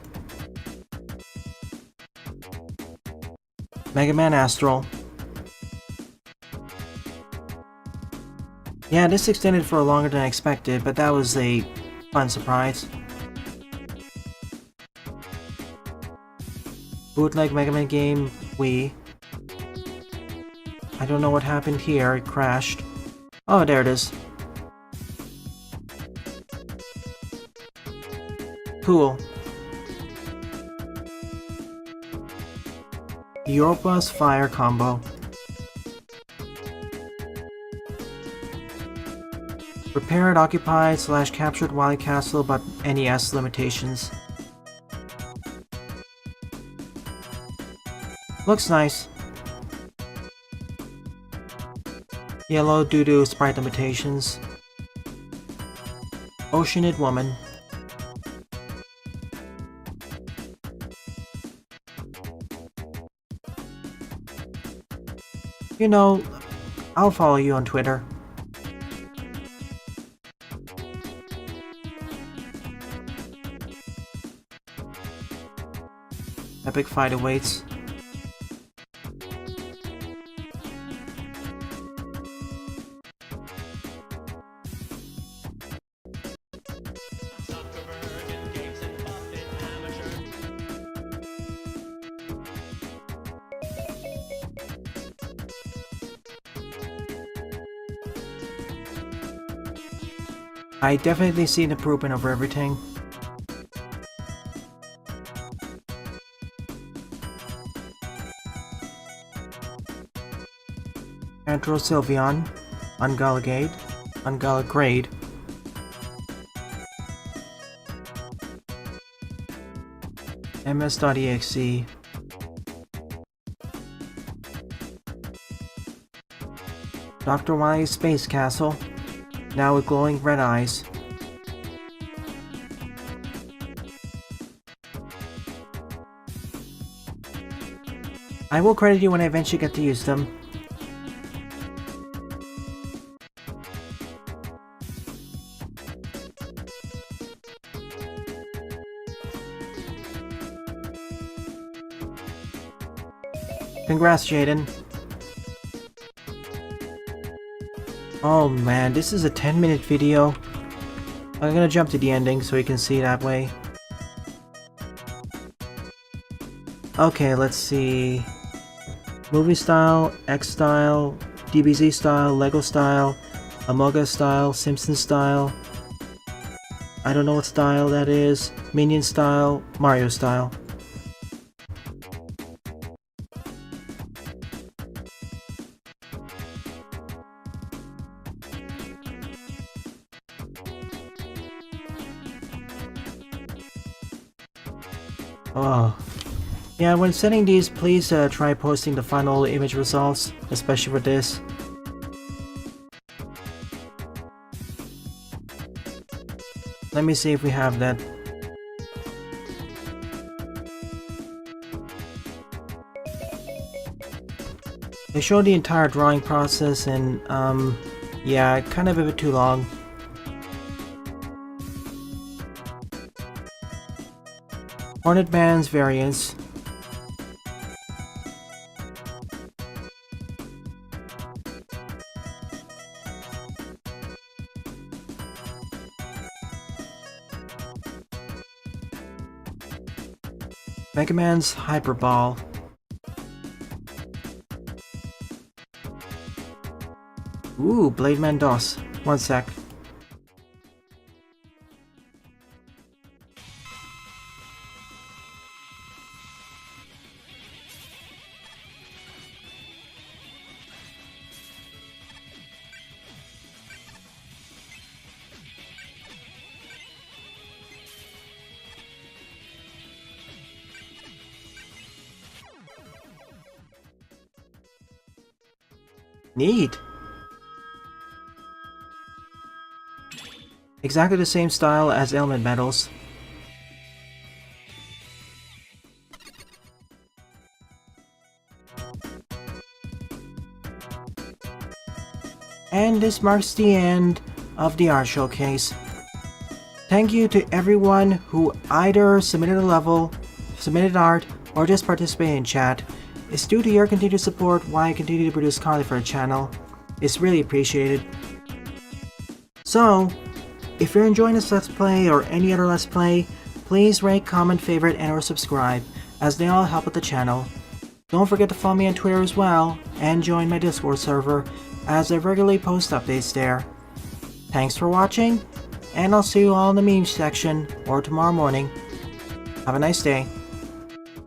Mega Man Astral. Yeah, this extended for longer than I expected, but that was a fun surprise. Bootleg Mega Man game, Wii. I don't know what happened here, it crashed. Oh, there it is. Cool. Europa's Fire combo. Repaired, occupied, / captured Wily Castle, but NES limitations. Looks nice. Yellow due to sprite limitations. Oceanid Woman. You know, I'll follow you on Twitter. Epic fight awaits. I definitely see an improvement over everything. Antro Sylveon, Ungalagrade, MS.exe, Dr. Wily's Space Castle, now with glowing red eyes. I will credit you when I eventually get to use them. Congrats, Jaden. Oh man, this is a 10-minute video. I'm gonna jump to the ending so you can see that way. Okay, let's see. Movie style, X style, DBZ style, Lego style, Among Us style, Simpsons style. I don't know what style that is. Minion style, Mario style. Oh. Yeah, when setting these, please try posting the final image results, especially for this. Let me see if we have that. They show the entire drawing process and, yeah, kind of a bit too long. Hornet Man's variants. Mega Man's Hyperball. Ooh, Blade Man DOS. One sec. Neat. Exactly the same style as Element Metals. And this marks the end of the art showcase. Thank you to everyone who either submitted a level, submitted art, or just participated in chat. It's due to your continued support why I continue to produce content for the channel. It's really appreciated. So, if you're enjoying this Let's Play or any other Let's Play, please rate, comment, favorite, and or subscribe, as they all help with the channel. Don't forget to follow me on Twitter as well, and join my Discord server, as I regularly post updates there. Thanks for watching, and I'll see you all in the memes section, or tomorrow morning. Have a nice day.